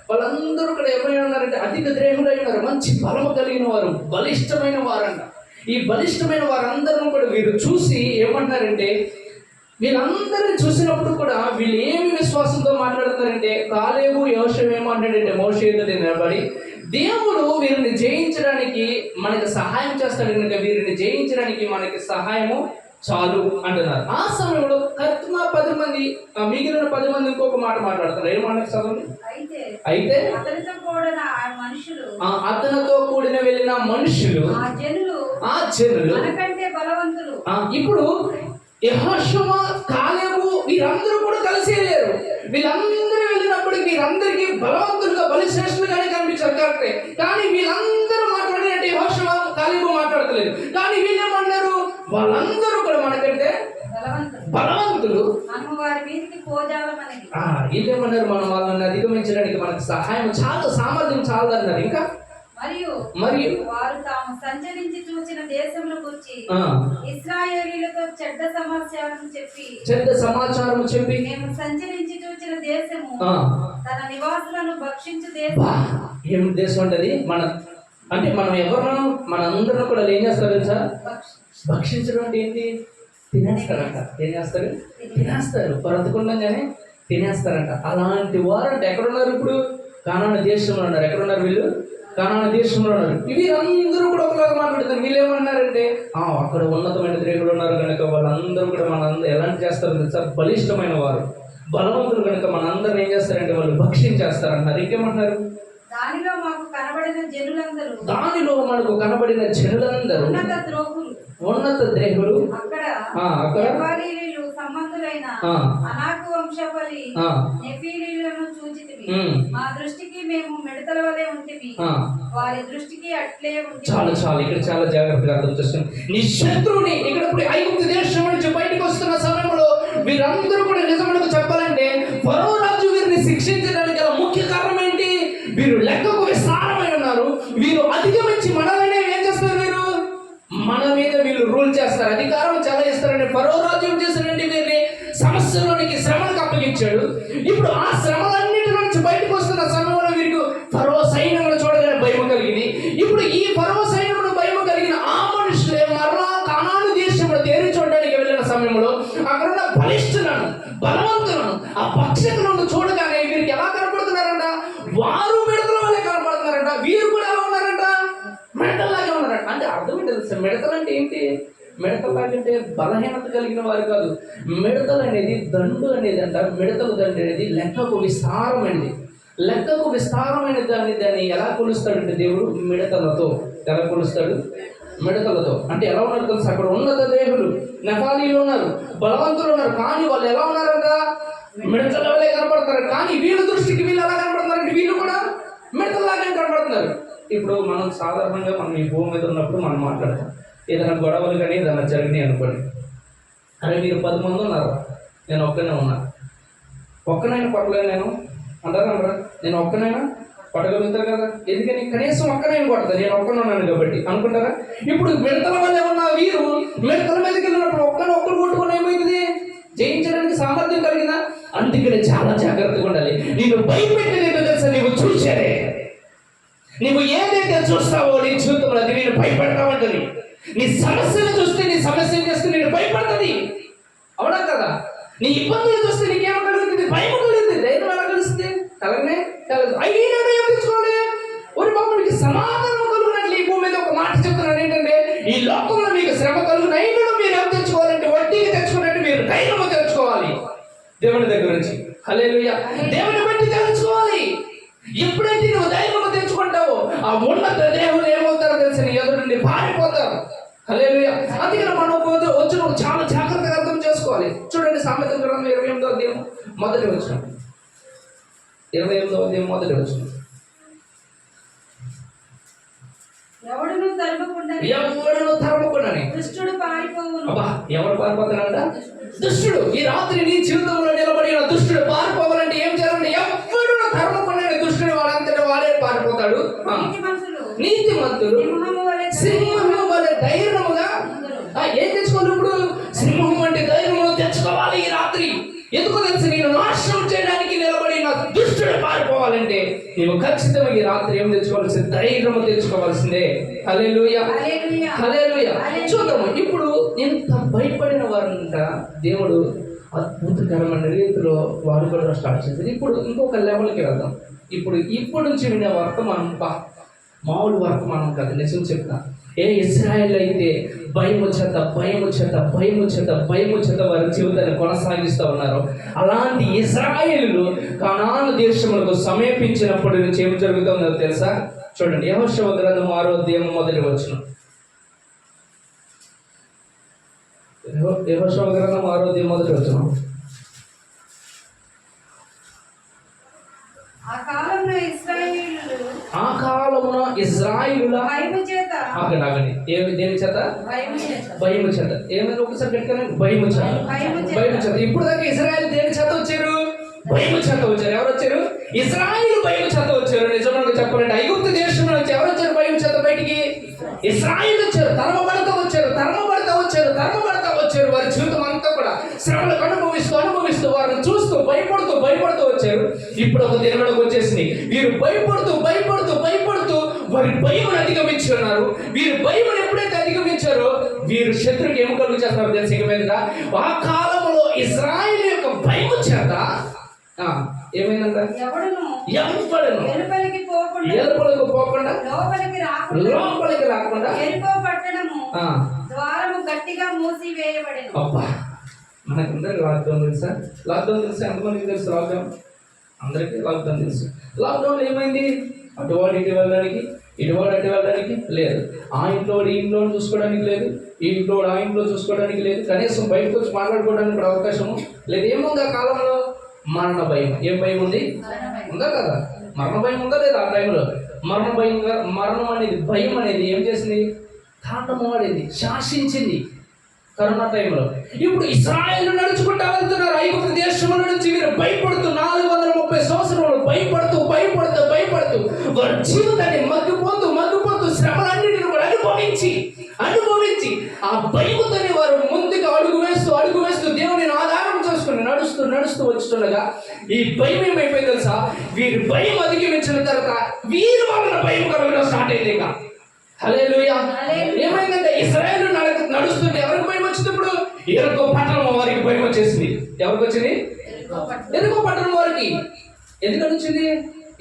వాళ్ళందరూ ఇక్కడ ఏమైనా ఉన్నారంటే అధిక ద్రేహులై ఉన్నారు, మంచి బలము కలిగిన వారు, బలిష్టమైన వారంట. ఈ బలిష్టమైన వారందరూ కూడా వీరు చూసి ఏమంటారంటే, వీళ్ళందరినీ చూసినప్పుడు కూడా వీళ్ళు ఏమి విశ్వాసంతో మాట్లాడుతారంటే, కాలేబు యెహోషువ ఏమంటాడంటే మోషే ఎదుట నిలబడి, దేవుడు వీరిని జయించడానికి మనకి సహాయం చేస్తాడు కనుక వీరిని జయించడానికి మనకి సహాయము చాలు అంటున్నారు. ఆ సమయంలో కర్మ 10 మంది, మిగిలిన 10 మంది ఇంకొక మాట మాట్లాడుతున్నారు. ఏమన్నారు చదవండి. అయితే అతనితో కూడిన వెళ్ళిన మనుషులు, ఆ జనులు ఇప్పుడు యెహోషువ, కాలేబు వీరందరూ కూడా కలిసి వెళ్ళారు. వీళ్ళందరూ వెళ్ళినప్పుడు వీరందరికీ బలవంతులుగా, బలిశ్రేష్ఠులుగానే కనిపించారు, కరెక్టే. కానీ వీళ్ళందరూ మాట్లాడినట్టు యెహోషువ, కాలేబు మాట్లాడతలేదు. కానీ వీళ్ళేమన్నారు, వాళ్ళందరూ కూడా మనకంటే బలవంతులు, వీళ్ళేమన్నారు, మనం వాళ్ళని అధిగమించడానికి మనకు సహాయం చాలు, సామర్థ్యం చాలు అన్నారు. ఇంకా మరియు వారు తాము సంచరించి చూసిన దేశమును గురించి ఇశ్రాయేలీయులతో చెడ్డ సమాచారం చెప్పి మేము సంచరించి చూసిన దేశము తన నివాసులను భక్షించు దేశం. ఏం దేశం ఉంటది? అంటే మనం ఎవరు, మనందరం కూడా ఏం చేస్తారు సార్? భక్షించడం అంటే ఏంటి? తినేస్తారంట. ఏం చేస్తారు? తినేస్తారు. బ్రతకుండగానే తినేస్తారంట. అలాంటి వారంట ఎక్కడున్నారు? ఇప్పుడు కానాను దేశంలో ఉన్నారు. ఎక్కడున్నారు వీళ్ళు? కానాను దేశంలో ఉన్నారు. వీరందరూ కూడా ఒకలాగా మాట్లాడుతారు. వీళ్ళు ఏమన్నారంటే, అక్కడ ఉన్నతమైన ద్రేహులు ఉన్నారు కనుక వాళ్ళందరూ కూడా మనందరూ ఎలాంటి చేస్తారు తెలుసా? బలిష్టమైన వారు, బలవంతులు కనుక మనందరూ ఏం చేస్తారంటే వాళ్ళు భక్షించేస్తారంటారు. ఇంకేమంటున్నారు? దానిలో మనకు కనబడిన జనులందరూ ఉన్నత ద్రేహులు అక్కడ సంబంధులైన అనాకు వంశపలి నెఫీలీయులను చూచితిమి. మా దృష్టికి మేము మిడతల వలె ఉంటిమి, వారి దృష్టికి అట్లే ఉంటిమి. చాలా ఇక్కడ చాలా జాగ్రత్తగా అర్థం చేసుకోండి. నీ శత్రువుని ఇక్కడ ఇప్పుడు ఐగుప్తు దేశం నుంచి బయటకు వస్తున్న సమయంలో వీరందరూ కూడా నిజములకు చెప్పాలంటే ఫరో రాజు వీరిని శిక్షించడానికి గల ముఖ్య కారణం ఏంటి? వీరు లెక్కకు విస్తారమై ఉన్నారు. వీరు అధిగమించి మనల్ని ఏం చేస్తారు? వీరు మన మీద వీళ్ళు రూల్ చేస్తారు, అధికారం చెలాయిస్తారని ఫరో రాజు ఏం చేస్తారంటే వీరిని సమస్యలోనికి, శ్రమలకు అప్పగించాడు. ఇప్పుడు ఆ శ్రమలన్నిటి నుంచి బయటకు వస్తున్న సమయంలో వీరికి ఫరో సైన్యమును చూడగానే భయం కలిగింది. ఇప్పుడు ఈ ఫరో సైన్యమును భయం కలిగిన ఆ మనుషులే మరలా కానాను దేశంలో తేరి చూడడానికి వెళ్ళిన సమయంలో అక్కడున్న బలిష్ఠులను, బలవంతులను, ఆ భక్షకులను చూడగానే వీరికి ఎలా కనపడుతున్నారంట? వారు మిడతల వల్లే కనపడుతున్నారంట. వీరు కూడా ఎలా ఉన్నారంట? మిడతల్లాగే ఉన్నారంట. అంటే అర్థం ఏంటి తెలుసా? మిడతలు అంటే ఏంటి? మిడతలాగంటే బలహీనత కలిగిన వారు కాదు. మిడతలు అనేది దండు అనేది అంట. మిడతలు దండు అనేది లెక్కకు విస్తారమైనది. లెక్కకు విస్తారమైన దాన్ని ఎలా కొలుస్తాడంటే దేవుడు మిడతలతో. ఎలా కొలుస్తాడు? మిడతలతో. అంటే ఎలా ఉన్నారు తెలుసు? అక్కడ ఉన్నత దేహులు, నెఫాలీలు ఉన్నారు, బలవంతులు ఉన్నారు. కానీ వాళ్ళు ఎలా ఉన్నారంట? మిడతల వల్లే కనపడతారు. కానీ వీళ్ళ దృష్టికి వీళ్ళు ఎలా కనపడుతున్నారంటే వీళ్ళు కూడా మిడతల్లాగే కనపడుతున్నారు. ఇప్పుడు మనం సాధారణంగా ఈ భూమి మీద ఉన్నప్పుడు మనం మాట్లాడతాం. ఏదైనా గొడవలు కానీ ఏదైనా జరిగినాయి అనుకోండి, అరే మీరు 10 మంది ఉన్నారు, నేను ఒక్కనే ఉన్నా, ఒక్కనైనా కొట్టలేను నేను అంటారా? నేను ఒక్కనైనా కొట్టగలుగుతారు కదా, ఎందుకని కనీసం ఒక్కనైనా కొడతాను, నేను ఒక్కనే ఉన్నాను కాబట్టి అనుకుంటారా? ఇప్పుడు మిడతల వల్ల ఉన్న వీరు మిడతల మీదకి వెళ్ళినప్పుడు ఒక్కరు కొట్టుకుని ఏమైంది? జయించడానికి సామర్థ్యం కలిగిందా? అందుకని చాలా జాగ్రత్తగా ఉండాలి. నీవు భయపెట్టేది ఏంటో తెలుసా? నీవు చూసేదే. నీవు ఏదైతే చూస్తావో నీ జీవితంలో అది నేను భయపడతామంటది. నీ సమస్యను చూస్తే నీ సమస్యను చేస్తే నేను భయపడుతుంది. అవునా కదా? నీ ఇబ్బందులు చూస్తే నీకేమో కలుగుతుంది? భయం కలుగుతుంది. ధైర్యం ఎలా కలుస్తుంది? కలగనే కలగదు. అయినా ఏం తెచ్చుకోవాలి? ఒక బాబు మీకు సమాధానం కలుగునట్లు ఈ భూమి మీద ఒక మాట చెప్తున్నాను ఏంటంటే, ఈ లోకంలో మీకు శ్రమ కలుగున అయినా మీరు ఏం తెచ్చుకోవాలంటే వడ్డీకి తెచ్చుకున్నట్టు మీరు ధైర్యం తెచ్చుకోవాలి దేవుని దగ్గర నుంచి. హల్లెలూయా. దేవుని బట్టి తెలుసుకోవాలి. ఎప్పుడైతే నువ్వు ధైర్యం తెచ్చుకుంటావో ఆ ఉన్నత దేవుడు ఏమవుతారో తెలిసి నీ ఎదురు నుండి పారిపోతారు. హల్లెలూయా. అందుకని మనం వచ్చినప్పుడు చాలా జాగ్రత్తగా అర్థం చేసుకోవాలి. చూడండి సామెతల గ్రంథం 28వ అధ్యాయం మొదటి వచనం. 28వ అధ్యాయం మొదటి వచనం. ఎవడును తరమకుండానే దుష్టుడు పారిపోవును. అబ్బా, ఎవరు పారిపోతాడంట? దుష్టుడు. ఈ రాత్రి నీ జీవితంలో నిలబడిన దుష్టుడు పారిపోవాలంటే ఏం చేయాలంటే, ఎవడు తరమకుండానే దుష్టుడు వాడంతటా వాడే పారిపోతాడు. నీతిమంతులు సింహము వలె ధైర్యముగా ఏం తెచ్చుకోవాలి? ఇప్పుడు సింహం అంటే ధైర్యము తెచ్చుకోవాలి ఈ రాత్రి. ఎందుకు తెలుసు? నేను నాశనం చేయడానికి నిలబడిన దుష్టుడు పారిపోవాలంటే నీవు ఖచ్చితంగా ఈ రాత్రి ఏం తెచ్చుకోవాల్సింది? ధైర్యము తెచ్చుకోవాల్సిందే. హల్లెలూయా, హల్లెలూయా. చూద్దాము. ఇప్పుడు ఇంత భయపడిన వారంట దేవుడు అద్భుతకరమైన రీతిలో వాడుకోవడం స్టార్ట్ చేశారు. ఇప్పుడు ఇంకొక లెవెల్కి వెళ్దాం. ఇప్పుడు నుంచి వినే వర్తమానం మామూలు వర్తమానం కాదు. నిజం చెప్తా. ఏ ఇశ్రాయేల్ అయితే భయము చేత వారి జీవితాన్ని కొనసాగిస్తూ ఉన్నారు, అలాంటి ఇశ్రాయేలు కనాను దేశములకు సమీపించినప్పటి నుంచి ఏమి జరుగుతుందో తెలుసా? చూడండి, యెహోషువ గ్రంథం 6వ అధ్యాయం మొదటి వచనం. యెహోషువ గ్రంథం 6వ అధ్యాయం మొదటి వచనం. ఆ కాలమున ఇశ్రాయేలుల ఆగండి. దేని చేత? భయము చేత. ఏమైనా ఒకసారి పెట్టుకోండి. భయము చేత. ఇప్పుడు దాకా ఇశ్రాయేలు దేని చేత వచ్చారు? భయము చేత వచ్చారు. ఎవరు వచ్చారు? ఇశ్రాయేలు భయము చేత వచ్చారు. నిజంగా చెప్పాలంటే ఐగుప్తు దేశంలో నుంచి ఎవరు వచ్చారు భయము చేత బయటికి? ఇశ్రాయేలు వచ్చారు. తరమబడతా వచ్చారు. వారి జీవితం అంతా కూడా శ్రమలకు అనుభవిస్తూ వారిని చూస్తూ భయపడుతూ వచ్చారు. ఇప్పుడు ఒక దినములకు వచ్చేసింది. వీరు భయపడుతూ వారి భయమును అధిగమించి ఉన్నారు. వీరు భయమును ఎప్పుడైతే అధిగమించారో వీరు శత్రువుకి ఏమి కలుగు చేస్తున్నారు తెలుసు? ఇక మీద ఆ కాలంలో ఇశ్రాయేలు యొక్క భయము చేత ఏమైందంట? ఎలుపలికి పోకుండా లోపలికి రాకుండా ద్వారము గట్టిగా మూసివేయబడెను. అబ్బా, మనకందరికి లాక్డౌన్ తెలుసా? ఎంతమందికి తెలుసు లాక్డౌన్? అందరికీ లాక్డౌన్ తెలుసు. లాక్డౌన్ ఏమైంది? అటువాడు ఇటు వెళ్ళడానికి, ఇటువాడు అటు వెళ్ళడానికి లేదు. ఆ ఇంట్లో ఈ ఇంట్లో చూసుకోవడానికి లేదు, ఈ ఇంట్లో ఆ ఇంట్లో చూసుకోవడానికి లేదు. కనీసం బయటకు వచ్చి మాట్లాడుకోవడానికి కూడా అవకాశము లేదు. ఏముంది ఆ కాలంలో? మరణ భయం. ఏం భయం ఉంది? ఉందా కదా? మరణ భయం ఉందా లేదా? ఆ టైంలో మరణం అనేది భయం అనేది ఏం చేసింది? తాండమాడింది, శాసించింది కరోనా టైంలో. ఇప్పుడు ఇశ్రాయేలు నడుచుకుంటా వెళ్తున్నారు ఐగుప్తు దేశంలో నుంచి. వీరు భయపడుతూ 430 సంవత్సరాలు భయపడుతూ వారి జీవితాన్ని మగ్గిపోతూ శ్రమలన్నింటిని కూడా అనుభవించి ఆ భయముతోనే వారు ముందుకు అడుగు వేస్తూ దేవుని ఆధారం చేసుకుని నడుస్తూ వచ్చుతుండగా ఈ భయం ఏమైపోయింది తెలుసా? వీరి భయం అధిగమించిన తర్వాత వీరి వలన భయం కలగడం స్టార్ట్ అయింది. ఇక హల్లెలూయా. ఏమైందంటే ఇశ్రాయేలు నడుస్తుంటే ఎవరికి భయం వచ్చింది? ఇప్పుడు ఎరుకో పట్టణం వారికి భయం వచ్చేసింది. ఎవరికి వచ్చింది? ఎరుకో పట్టణం వారికి. ఎందుకని వచ్చింది?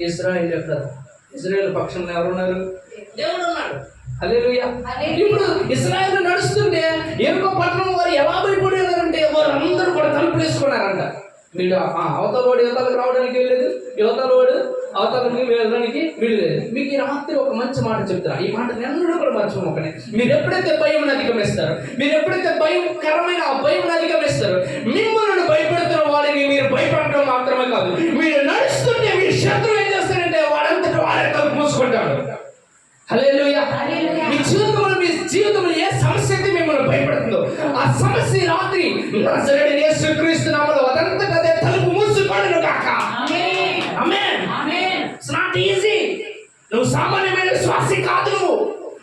ఇశ్రాయేలు ఎక్కడ? ఇశ్రాయేలు పక్షంలో ఎవరున్నారు? దేవుడు ఉన్నాడు. హల్లెలూయా. ఇప్పుడు ఇశ్రాయేలు నడుస్తుంటే ఎరుకో పట్టణం వారు ఎలా భయపడేవారంటే వారు అందరూ కూడా తలుపులు వేసుకున్నారంట. వీడు అవతలవాడు యువతలకు రావడానికి వెళ్ళలేదు, యువతలవాడు అవతలకి వెళ్ళడానికి వీళ్ళలేదు. మీకు ఈ రాత్రి ఒక మంచి మాట చెప్తారా? ఈ మాట ఎన్నడూ కూడా మర్చిపోకండి. మీరు ఎప్పుడైతే భయం అధిగమిస్తారో, మీరు ఎప్పుడైతే భయంకరమైన ఆ భయం అధిగమిస్తారో, మిమ్మల్ని భయపెడుతున్న వాడిని మీరు భయపడటం మాత్రమే కాదు, మీరు నడుస్తుంటే మీ శత్రువు ఏం చేస్తారంటే వాడంతటా వాడే తలుపు మూసుకుంటాడు. హల్లెలూయా. మీ జీవితంలో ఏ సమస్య అయితే మిమ్మల్ని భయపడుతుందో ఆ సమస్య రాత్రి నజరేయుడైన యేసుక్రీస్తు నామములో అదంతటా అదే తలుపు మూసుకొనును గాక. ఆమేన్. It's not easy. నువ్వు సామాన్యమైన విశ్వాసి కాదు.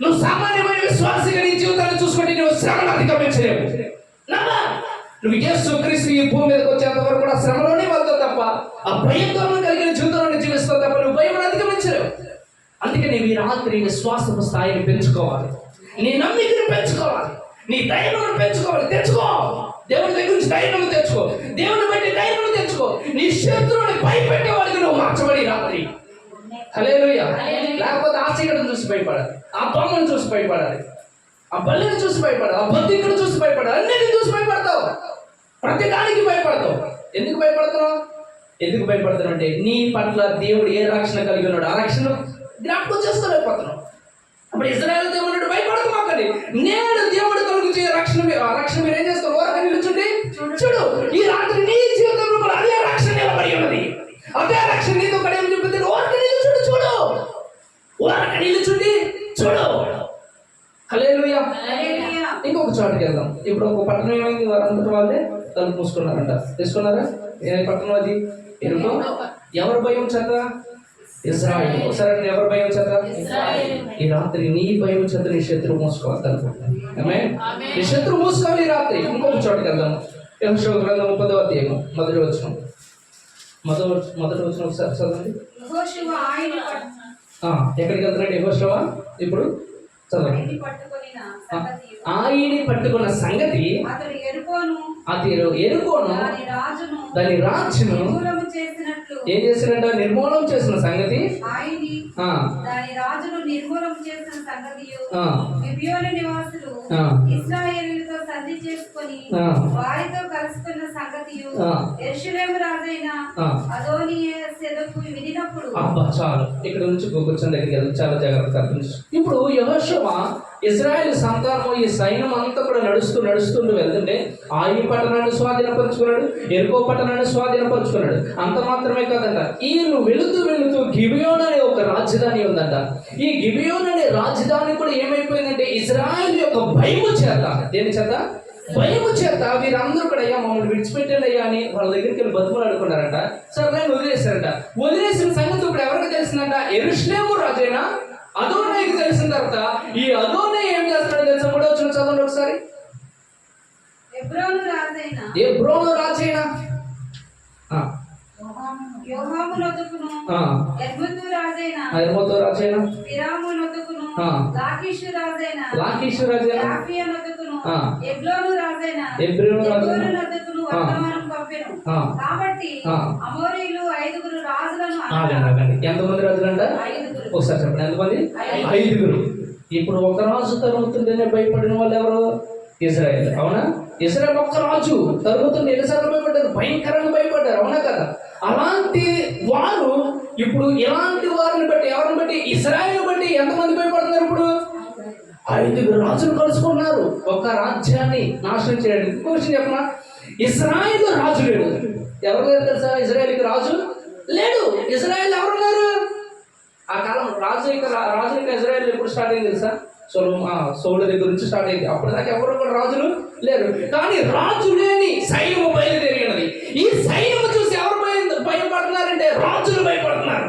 నువ్వు సామాన్యమైన విశ్వాసిగా నీ జీవితాన్ని చూసుకుంటే నువ్వు శ్రమను అధిగమించలేవు. నువ్వు యేసుక్రీస్తు ఈ భూమి మీదకి వచ్చేంత వరకు కూడా శ్రమలోనే వెళ్తావు తప్ప ఆ భయంతో కలిగిన జీవితంలో జీవిస్తావు తప్ప నువ్వు భయం అధిగమించలేవు. అందుకే నీవు ఈ రాత్రి విశ్వాసపు స్థాయిని పెంచుకోవాలి, నీ నమ్మికను పెంచుకోవాలి, నీ ధైర్యాన్ని పెంచుకోవాలి. తెచ్చుకో. దేవుడి దగ్గర గురించి ధైర్యం తెచ్చుకో, దేవుని బట్టి ధైర్యం తెచ్చుకో. నీ శత్రువుని భయపెట్టేవాడికి నువ్వు మార్చబడి రాత్రి. హల్లెలూయా. లేకపోతే ఆ చీకటిని చూసి భయపడాలి, ఆ దొంగను చూసి భయపడాలి, ఆ బల్లిని చూసి భయపడాలి, ఆ బొద్దింకను చూసి భయపడాలి, అన్నిటిని చూసి భయపడతావు, ప్రతి దానికి భయపడతావు. ఎందుకు భయపడుతున్నావు? ఎందుకు భయపడుతున్నావు అంటే నీ పట్ల దేవుడు ఏ రక్షణ కలిగి ఉన్నాడు ఆ రక్షణ జ్ఞాపకం చేసుకోలేకపోతున్నావు. అప్పుడు ఇజ్రాయేల్ దేవుడు భయపడతామాకండి, నేను దేవుడు కలిగించే రక్షణ మీరు ఏం చేస్తారు? ఓరక నిలుచుండి చూడు. ఈ రాత్రి నీ జీవితంలో కూడా అదే రక్షణ నిలబడి ఉన్నది, అదే రక్షణ నీతో కూడా ఏం చెప్పింది? ఓరక నిలుచుండి చూడు, ఓరక నిలుచుండి చూడు. హల్లెలూయా. ఇంకొక చోటుకి వెళ్దాం. ఇప్పుడు ఒక పట్టణం ఏమైంది? వారంతటి వాళ్ళే తలుపు మూసుకున్నారంట. తీసుకున్నారా? ఏ పట్టణం అది? ఎరుకో. ఎవరు భయం చేత? ఇజ్రాయేల్. ఒకసారి ఎవరు భయం చేత? ఈ రాత్రి నీ భయం చేత నీ శత్రువు మూసుకోవాలి తలుపు. నీ శత్రువు మూసుకోవాలి ఈ రాత్రి. ఇంకొక చోటుకి వెళ్దాం. యెహోషువ గ్రంథం 30వ అధ్యాయం మొదటి వచనం. మొదటి వచనం ఒకసారి చదవండి. ఎక్కడికి వెళ్తున్నాడు యెహోషువ? ఇప్పుడు చదవండి. ఆయన్ని పట్టుకున్న సంగతి అతడు ఎరుకోను దాని రాజును ఏం చేసినట్ట? నిర్మూలన చేసిన సంగతి. ఇశ్రాయేలుతో సంధి చేసుకొని వారితో కలుసుకున్న సంగతియు యెరూషలేము రాజైన అదోనీయెజెదెకు వినినప్పుడు. చాలు, ఇక్కడ నుంచి కూర్చొని దగ్గరికి వెళ్తాం. చాలా జాగ్రత్తగా. ఇప్పుడు యెహోషువ ఇశ్రాయేలు సంతానం ఈ సైన్యం అంతా కూడా నడుస్తుంటూ వెళ్తుంటే ఆయి పట్టణాన్ని స్వాధీనపరుచుకున్నాడు, ఎరుకో పట్టణాన్ని స్వాధీనపరుచుకున్నాడు. అంత మాత్రమే కాదంట, వీళ్ళు వెళుతూ గిబియోన్ అనే ఒక రాజధాని ఉందంట. ఈ గిబియోన్ అనే రాజధాని కూడా ఏమైపోయిందంటే ఇజ్రాయేల్ యొక్క భయము చేత, దేని చేత? భయము చేత వీరందరూ కూడా అయ్యా మమ్మల్ని విడిచిపెట్టండి అయ్యా అని వాళ్ళ దగ్గరికి వెళ్ళి బతుకులు ఆడుకున్నారంట. సరే వదిలేశారంట. వదిలేసిన సంగతి ఇప్పుడు ఎవరికి తెలిసిందంట? యెరూషలేము రాజైనా అదోనీకి తెలిసిన తర్వాత ఈ అదోనీ ఏం చేస్తాడో తెలుసా? కూడా వచ్చిన చదవండి ఒకసారి. హెబ్రోను రాజైనా యోహామునొద్దకును యర్మూతు రాజైన పిరామునొద్దకును లాకీషు రాజైన యాఫీయనొద్దకును ఎగ్లోను రాజైన ఎగ్లోనునొద్దకును వర్తమానం పంపెను. కాబట్టి అమోరీలు 5 రాజులను. ఎంతమంది రాజులంట? ఒకసారి చెప్పండి, ఎంతమంది? 5. ఇప్పుడు ఒక రాజు తరుగుతుంటేనే భయపడిన వాళ్ళు ఎవరు? ఇజ్రాయేల్. అవునా? ఇజ్రాయేల్ ఒక్క రాజు తరుగుతుంటే ఎన్నిసార్లు భయపడ్డారు? భయంకరంగా భయపడ్డారు. అవునా కదా? అలాంటి వారు ఇప్పుడు ఇలాంటి వారిని బట్టి, ఎవరిని బట్టి? ఇజ్రాయేల్ బట్టి ఎంతమంది భయపడుతున్నారు? ఇప్పుడు 5 రాజులు కలుసుకున్నారు ఒక రాజ్యాన్ని నాశనం చేయడానికి. ఇంకో విషయం చెప్పనా? ఇజ్రాయేల్ రాజు లేడు. ఎవరు లేరు తెలుసా? ఇజ్రాయేల్కి రాజు లేడు. ఇజ్రాయేల్ ఎవరున్నారు? ఆ కాలం రాజు ఇజ్రాయేల్ ఎప్పుడు స్టార్ట్ అయింది తెలుసా? సౌలు దగ్గర నుంచి స్టార్ట్ అయింది. అప్పుడు దాకా ఎవరు కూడా రాజులు లేరు. కానీ రాజు లేని సైన్యము బయలుదేరి ఉన్నది. ఈ సైన్యము చూసి ఎవరు భయపడుతున్నారంటే రాజులు భయపడుతున్నారు.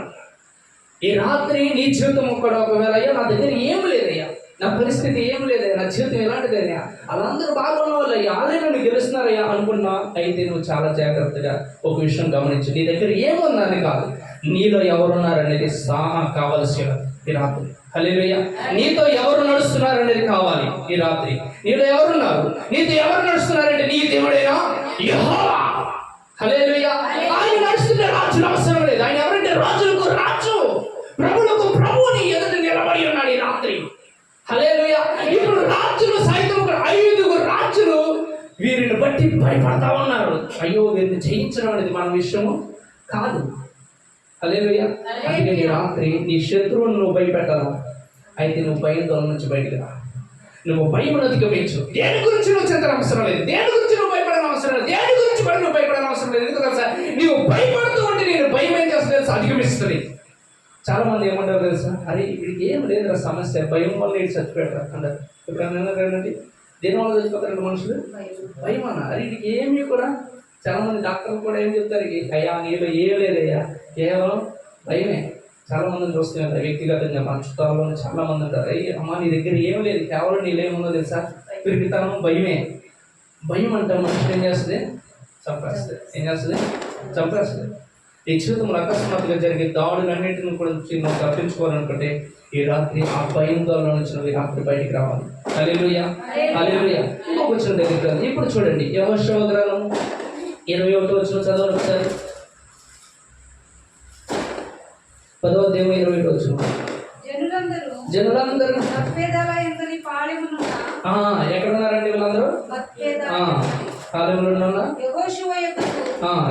ఈ రాత్రి నీ జీవితం ఒక్కడ ఒకవేళ అయ్యా నా దగ్గర ఏమి లేదయ్యా, నా పరిస్థితి ఏమి లేదయ్యా, నా జీవితం ఎలాంటిదయ్యా, వాళ్ళందరూ బాగున్న వాళ్ళు అయ్యా, వాళ్ళే నన్ను గెలుస్తున్నారయ్యా అనుకున్నా, అయితే నువ్వు చాలా జాగ్రత్తగా ఒక విషయం గమనించు. నీ దగ్గర ఏముందని కాదు, నీలో ఎవరున్నారనేది కావలసిన ఈ రాత్రి. హల్లెలూయా. నీతో ఎవరు నడుస్తున్నారనేది కావాలి ఈ రాత్రి. నీలో ఎవరున్నారు? నీతో ఎవరు నడుస్తున్నారంటే నీ దేవుడైనా యెహోవా. హల్లెలూయా. ఆయన నడుస్తున్న రాజులు అవసరం లేదు. ఆయన ఎవరంటే రాజులకు రాజు, ప్రభులకు ప్రభు అని ఎదుట నిలబడి ఉన్నాడు ఈ రాత్రి. హల్లెలూయా. ఇప్పుడు రాజులు సైతం 5 రాజులు వీరిని బట్టి భయపడతా ఉన్నారు. అయ్యో వీరిని జయించడం అనేది మన విషయము కాదు. హల్లెలూయా. అందుకే నీ రాత్రి నీ శత్రువును నువ్వు భయపెట్టాలా? అయితే నువ్వు భయంతో నుంచి బయటకు రా. నువ్వు భయం అధిగమించు. దేని గురించి నువ్వు చింతన అవసరం లేదు, దేని గురించి నువ్వు భయపడని అవసరం లేదు, దేని గురించి నువ్వు భయపడని అవసరం లేదు. ఎందుకు తెలుసా? నువ్వు భయపడుతూ ఉంటే నేను భయం ఏం చేస్తా తెలుసా? అధిగమిస్తుంది. చాలా మంది ఏమంటారు తెలుసా? అరే వీడికి ఏం లేదురా సమస్య, భయం వల్ల ఇటు చచ్చిపోయాడు అంటారు. ఇప్పుడు దేని వల్ల చచ్చిపోతారండి మనుషులు? భయం అన్న. అరే వీడికి ఏమీ కూడా చాలా మంది డాక్టర్లు కూడా ఏం చెప్తారు? అయ్యా నీలో ఏం లేదయ్యా, కేవలం భయమే. చాలా మందిని చూస్తున్నారు వ్యక్తిగతంగా, మన చుట్టాల్లో చాలా మంది ఉంటారు. అమ్మ నీ దగ్గర ఏం లేదు, కేవలం నీలో ఏముందో తెలుసా? పిరికితనం, భయమే. భయం అంటే మనుషులు ఏం చేస్తుంది? చంపేస్తుంది. ఏం చేస్తుంది? చంపేస్తుంది. ఈ జీవితంలో అకస్మాత్తుగా జరిగే దాడులన్నింటిని కూడా నువ్వు తప్పించుకోవాలనుకుంటే ఈ రాత్రి ఆ భయంలో నుంచి నువ్వు ఈ రాత్రి బయటికి రావాలి. హల్లెలూయా, హల్లెలూయా. ఇంకొక వచనం దగ్గరికి రండి. ఇప్పుడు చూడండి, యెహోషువ గ్రంథం 21వ వచనం చదవండి ఒకసారి. 10వ అధ్యాయం 21వ వచనం. జనులందరూ ఎక్కడ ఉన్నారండి వీళ్ళందరూ? పాళెంలో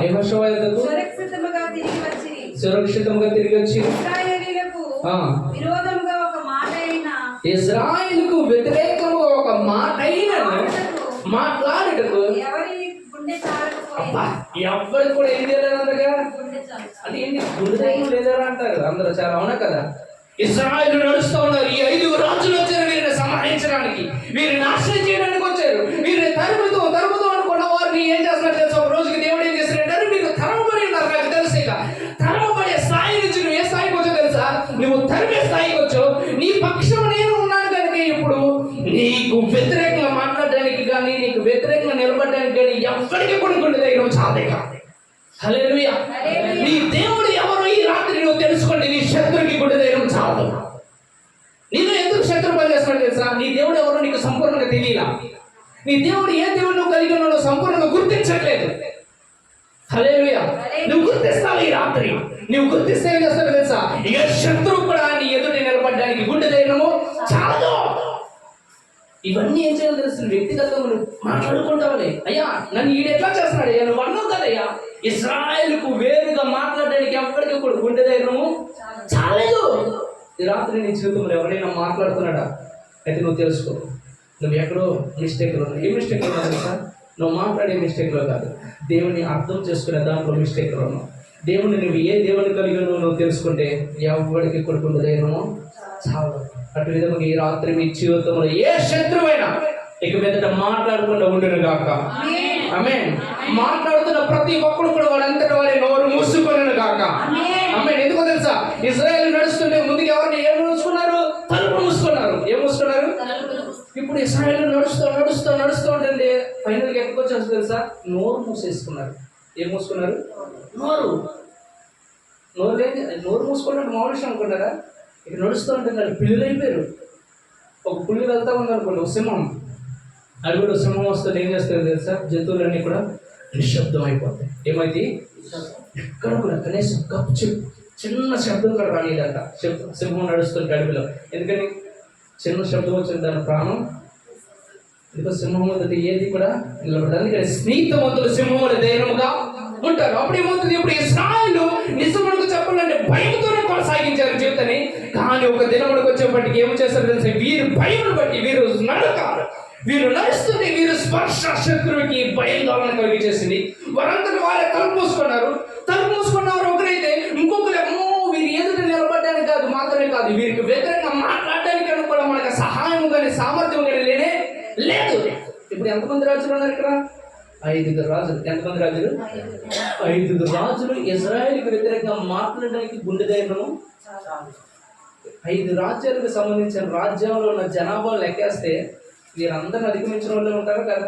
యెహోషువ యొద్దకు సురక్షితంగా తిరిగి వచ్చి ఇశ్రాయేలుకు వ్యతిరేకంగా ఒక మాట అయినా మాట్లాడటకు ఎవరికి కూడా ఏం చేయలేదంతగా అంటే ఏంటి గుండె లేదారా అంటారు అందరూ. చాలా అవునా కదా? ఇశ్రాయేలు నడుస్తూ ఉన్నారు. ఈ 5 రాజులు వచ్చారు వీరిని సంహరించడానికి, వీరిని నాశనం చేయడానికి వచ్చారు. వీరిని తరుముతూ అనుకున్న వారిని ఏం చేస్తున్నారు తెలుసు? ఒక రోజుకి దేవుడు ఏం చేస్తున్నాడు? మీరు తరమబడి ఉన్నారు. నాకు తెలుసు ఇక తరమబడే స్థాయి నుంచి నువ్వు ఏ స్థాయికి వచ్చావు తెలుసా? నువ్వు తరిమే స్థాయికి వచ్చావు. నీ పక్షం నేను ఉన్నాను కనుక ఇప్పుడు నీకు వ్యతిరేకంగా మాట్లాడడానికి కానీ నీకు వ్యతిరేకంగా నిలబడడానికి కానీ ఎవరికి కూడా గుండె దగ్గర చాలే కాదు. హల్లెలూయా. నీ దేవుడు ఎవరు ఈ రాత్రి నువ్వు తెలుసుకోండి. నీ శత్రువుకి గుండె ధైర్యం చాలు. నీలో ఎందుకు శత్రువు పని చేస్తున్నాడు తెలుసా? నీ దేవుడు ఎవరో నీకు సంపూర్ణంగా తెలియలా. నీ దేవుడు ఏ దేవుడు నువ్వు కలిగి ఉన్నావు సంపూర్ణంగా గుర్తించట్లేదు. హల్లెలూయా. నువ్వు గుర్తిస్తావు ఈ రాత్రి. నువ్వు గుర్తిస్తే ఏం చేస్తావు తెలుసా? ఇక శత్రువు కూడా నీ ఎదుటి నిలబడడానికి గుండె ధైర్యము చాలు. ఇవన్నీ ఏం చేయాలి తెలుసు? వ్యక్తిగతంగా నువ్వు మాట్లాడుకుంటావులే. అయ్యా నన్ను ఈడు ఎట్లా చేస్తున్నాడు అయ్యా, నువ్వు అన్నావు కదయ్యా ఇశ్రాయేలుకు వేరుగా మాట్లాడడానికి ఎప్పటికీ కూడా గుండె ధైర్యము చాలేదు. ఈ రాత్రి నీ జీవితంలో ఎవరైనా మాట్లాడుతున్నాడా అయితే నువ్వు తెలుసుకో, నువ్వు ఎక్కడో మిస్టేక్లో ఉన్నావు. ఏ మిస్టేక్లో ఉన్నావు తెలుసా? నువ్వు మాట్లాడే మిస్టేక్లో కాదు, దేవుని అర్థం చేసుకునే దాంట్లో మిస్టేక్లో ఉన్నావు. దేవుని నువ్వు ఏ దేవుని కలిగి నువ్వు తెలుసుకుంటే ఎవరికి కూడా గుండె ధైర్యము చాలు. అటు విధంగా ఈ రాత్రి మీ జీవితంలో ఏ శత్రువైనా ఇక మీదట మాట్లాడకుండా ఉండును గాక. ఆమేన్. మాట్లాడుతున్న ప్రతి ఒక్కరు కూడా వాడంతటి వారి నోరు మూసుకొనును గాక. ఆమేన్. ఎందుకో తెలుసా? ఇశ్రాయేలు నడుస్తుంటే ముందుకు ఎవరిని ఏం మూసుకున్నారు? తలుపు మూసుకున్నారు. ఏం మూసుకున్నారు? ఇప్పుడు ఇశ్రాయేలు నడుస్తూ ఉంటుంది. ఫైనల్గా ఎక్కడికి వచ్చేస్తుంది తెలుసా? నోరు మూసేసుకున్నారు. ఏం మూసుకున్నారు? నోరు లేదు. నోరు మూసుకున్నట్టు మామూలు విషయం అనుకున్నారా? ఇక నడుస్తూ ఉంటున్నారు. పిల్లులు అయిపోయారు. ఒక పుల్లి వెళ్తా ఉంది అనుకోండి, ఒక సింహం. అది కూడా సింహం వస్తుంది ఏం చేస్తుంది తెలుసా? జంతువులన్నీ కూడా నిశ్శబ్దం అయిపోతాయి. ఏమైంది? ఎక్కడ కూడా కనీసం చిన్న శబ్దం కూడా రానిదంట. సింహం నడుస్తుంది అడవిలో. ఎందుకని? చిన్న శబ్దం వచ్చింది దాని ప్రాణం. ఎందుకంటే సింహం మొదటి ఏది కూడా నిలబడదు. అందుకని స్నేహితవంతులు సింహములు ధైర్యముగా ఉంటారు. అప్పుడు ఏమవుతుంది? ఇప్పుడు ఇశ్రాయేలు నిజమునకు చెప్పాలంటే భయంతోనే కొనసాగించారు జీవితాన్ని. కానీ ఒక దినమునకు వచ్చేప్పటికి ఏం చేస్తారు తెలిసి? వీరు భయమును బట్టి వీరు వీరు నడుస్తుంది, వీరు స్పర్శ శత్రువుకి భయందోళన కలిగించేసింది. వారంతటి వారే తలుపు మూసుకున్నవారు ఒకరైతే ఇంకొకరు ఏమో వీరు ఎదుట నిలబడడానికి కాదు మాత్రమే కాదు, వీరికి వ్యతిరేకంగా మాట్లాడడానికి కూడా మనకు సహాయం కానీ సామర్థ్యం కానీ లేదు. ఇప్పుడు ఎంతమంది రాజులు ఉన్నారు ఇక్కడ? 5 రాజులు. ఎంతమంది రాజులు? 5 రాజులు ఇశ్రాయేలుకి వ్యతిరేకంగా మాట్లాడడానికి గుండె ధైర్యము. 5 రాజ్యాలకు సంబంధించిన రాజ్యంలో ఉన్న జనాభా లెక్కేస్తే వీరందరిని అధిగమించిన వాళ్ళే ఉంటారు కదా.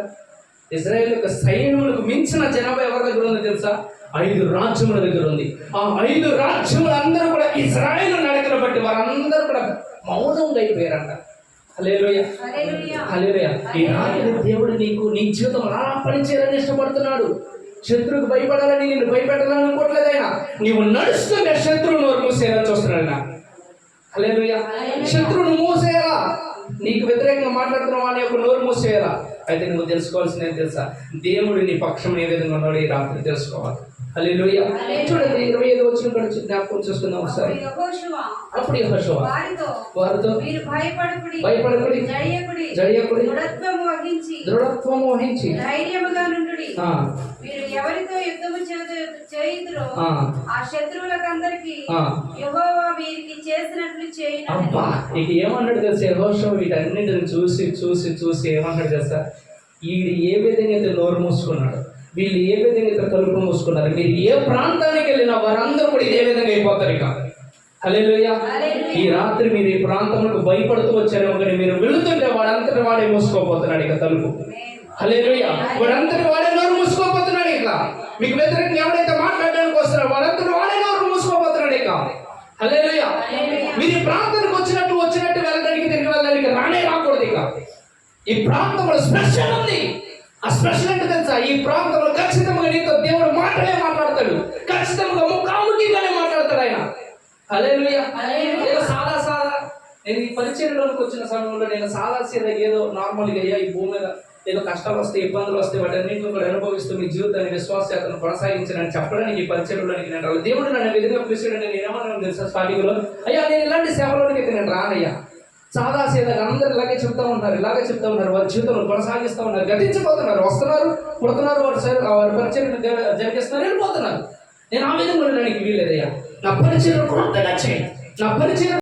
ఇశ్రాయేలు యొక్క సైన్యములకు మించిన జనాభా ఎవరి దగ్గర ఉందో తెలుసా? 5 రాజ్యముల దగ్గర ఉంది. ఆ 5 రాజ్యములు అందరూ కూడా ఇశ్రాయేలు నడకలు బట్టి వారందరూ కూడా మౌనంగా అయిపోయారంట. హల్లెలూయా, హల్లెలూయా. ఈ రాత్రి దేవుడు నీ జీవితం అలా పనిచేయాలని ఇష్టపడుతున్నాడు. శత్రువుకు భయపడాలని నిన్ను భయపెట్టాలని అనుకోవట్లేదు ఆయన. నీవు నడుస్తుంటే శత్రువు నోరు మూసేయాలని చూస్తున్నాడు ఆయన. హల్లెలూయా. శత్రువును మూసేయాలా? నీకు వ్యతిరేకంగా మాట్లాడుతున్న వాని యొక్క నోరు మూసేయాలా? అయితే నువ్వు తెలుసుకోవాల్సింది ఏం తెలుసా? దేవుడు నీ పక్షం ఏ విధంగా ఉన్నాడో ఈ రాత్రి తెలుసుకోవాలి. హల్లెలూయా. చూడండి 25వ వచనం కూడా జ్ఞాపకం చేసుకుందాం ఒకసారి. అప్పుడు యెహోషువ వారితో భయపడకుడి, జడియకుడి, దృఢత్వము వహించి ధైర్యముగా నుండుడి. మీరు ఎవరితో యుద్ధము చేయుదురో ఆ శత్రువులకందరికి యెహోవా వీరికి చేసినట్లు చేయును. అబ్బా, ఇక ఏమన్నాడు తెలుసా? యెహోషువ వీటన్నిటిని చూసి ఏమన్నాడు తెలుసా? వీడు ఏ విధంగా అయితే నోరు మూసుకున్నాడు, వీళ్ళు ఏ విధంగా అయితే తలుపు మూసుకున్నారు, మీరు ఏ ప్రాంతానికి వెళ్ళినా వారందరూ కూడా ఇదే విధంగా అయిపోతారు. ఇక హల్లెలూయా. ఈ రాత్రి మీరు ఈ ప్రాంతంలో భయపడుతూ వచ్చారేమో, కానీ మీరు వెళుతుంటే వాడంతటి వాడే మూసుకోపోతున్నాడు ఇక తలుపు. హల్లెలూయా. వాడంతటి వాడే నోరు మూసుకోపోతున్నాడు ఇక. మీకు వ్యతిరేకంగా ఎవరైతే మాట్లాడడానికి వస్తున్నారో వాళ్ళంతా వాళ్ళే నోరు మూసుకోబోతున్నాడు ఇక. హల్లెలూయా. మీరు ఈ ప్రాంతానికి వచ్చినట్టు వెళ్ళడానికి తిరిగి వెళ్ళడానికి రాకూడదు ఇక. ఈ ప్రాంతంలో స్పెషల్ ఉంది. ఆ స్పెషల్ అంటే తెలుసా? ఈ ప్రాంతంలో ఖచ్చితంగా నీతో దేవుడు మాటలే మాట్లాడతాడు, ఖచ్చితంగా ముఖాముఖిగానే మాట్లాడతాడు ఆయన. హల్లెలూయా. ఏదో సాదా నేను ఈ పరిచయంలోకి వచ్చిన సమయంలో నేను సాదా సీదా ఏదో నార్మల్గా అయ్యా ఈ భూమి మీద ఏదో కష్టాలు వస్తాయి, ఇబ్బందులు వస్తాయి, వాటన్నింటిని కూడా అనుభవిస్తూ మీ జీవితాన్ని విశ్వాసయాత్రను కొనసాగించాలని చెప్పడానికి ఈ పరిచయంలోనికి నేను రాలేదు. దేవుడు నన్ను విధంగా పిలిచాడు. నేను ఏమన్నా తెలుసా స్టార్టింగ్లో, అయ్యా నేను ఇలాంటి సేవలోనికి అయితే నేను రానయ్యా. సాదా సీదాగా అందరు ఇలాగే చెప్తా ఉన్నారు, వారి జీవితంలో కొనసాగిస్తూ ఉన్నారు, గతించిపోతున్నారు, వస్తున్నారు, పుడుతున్నారు, వారి పరిచయం జరిగిస్తున్నారు, వెళ్ళిపోతున్నారు. నేను ఆ విధంగా ఉండడానికి వీల్లేదయ్యా. నా పరిచయం కొత్తగా చేయండి, నా పరిచయం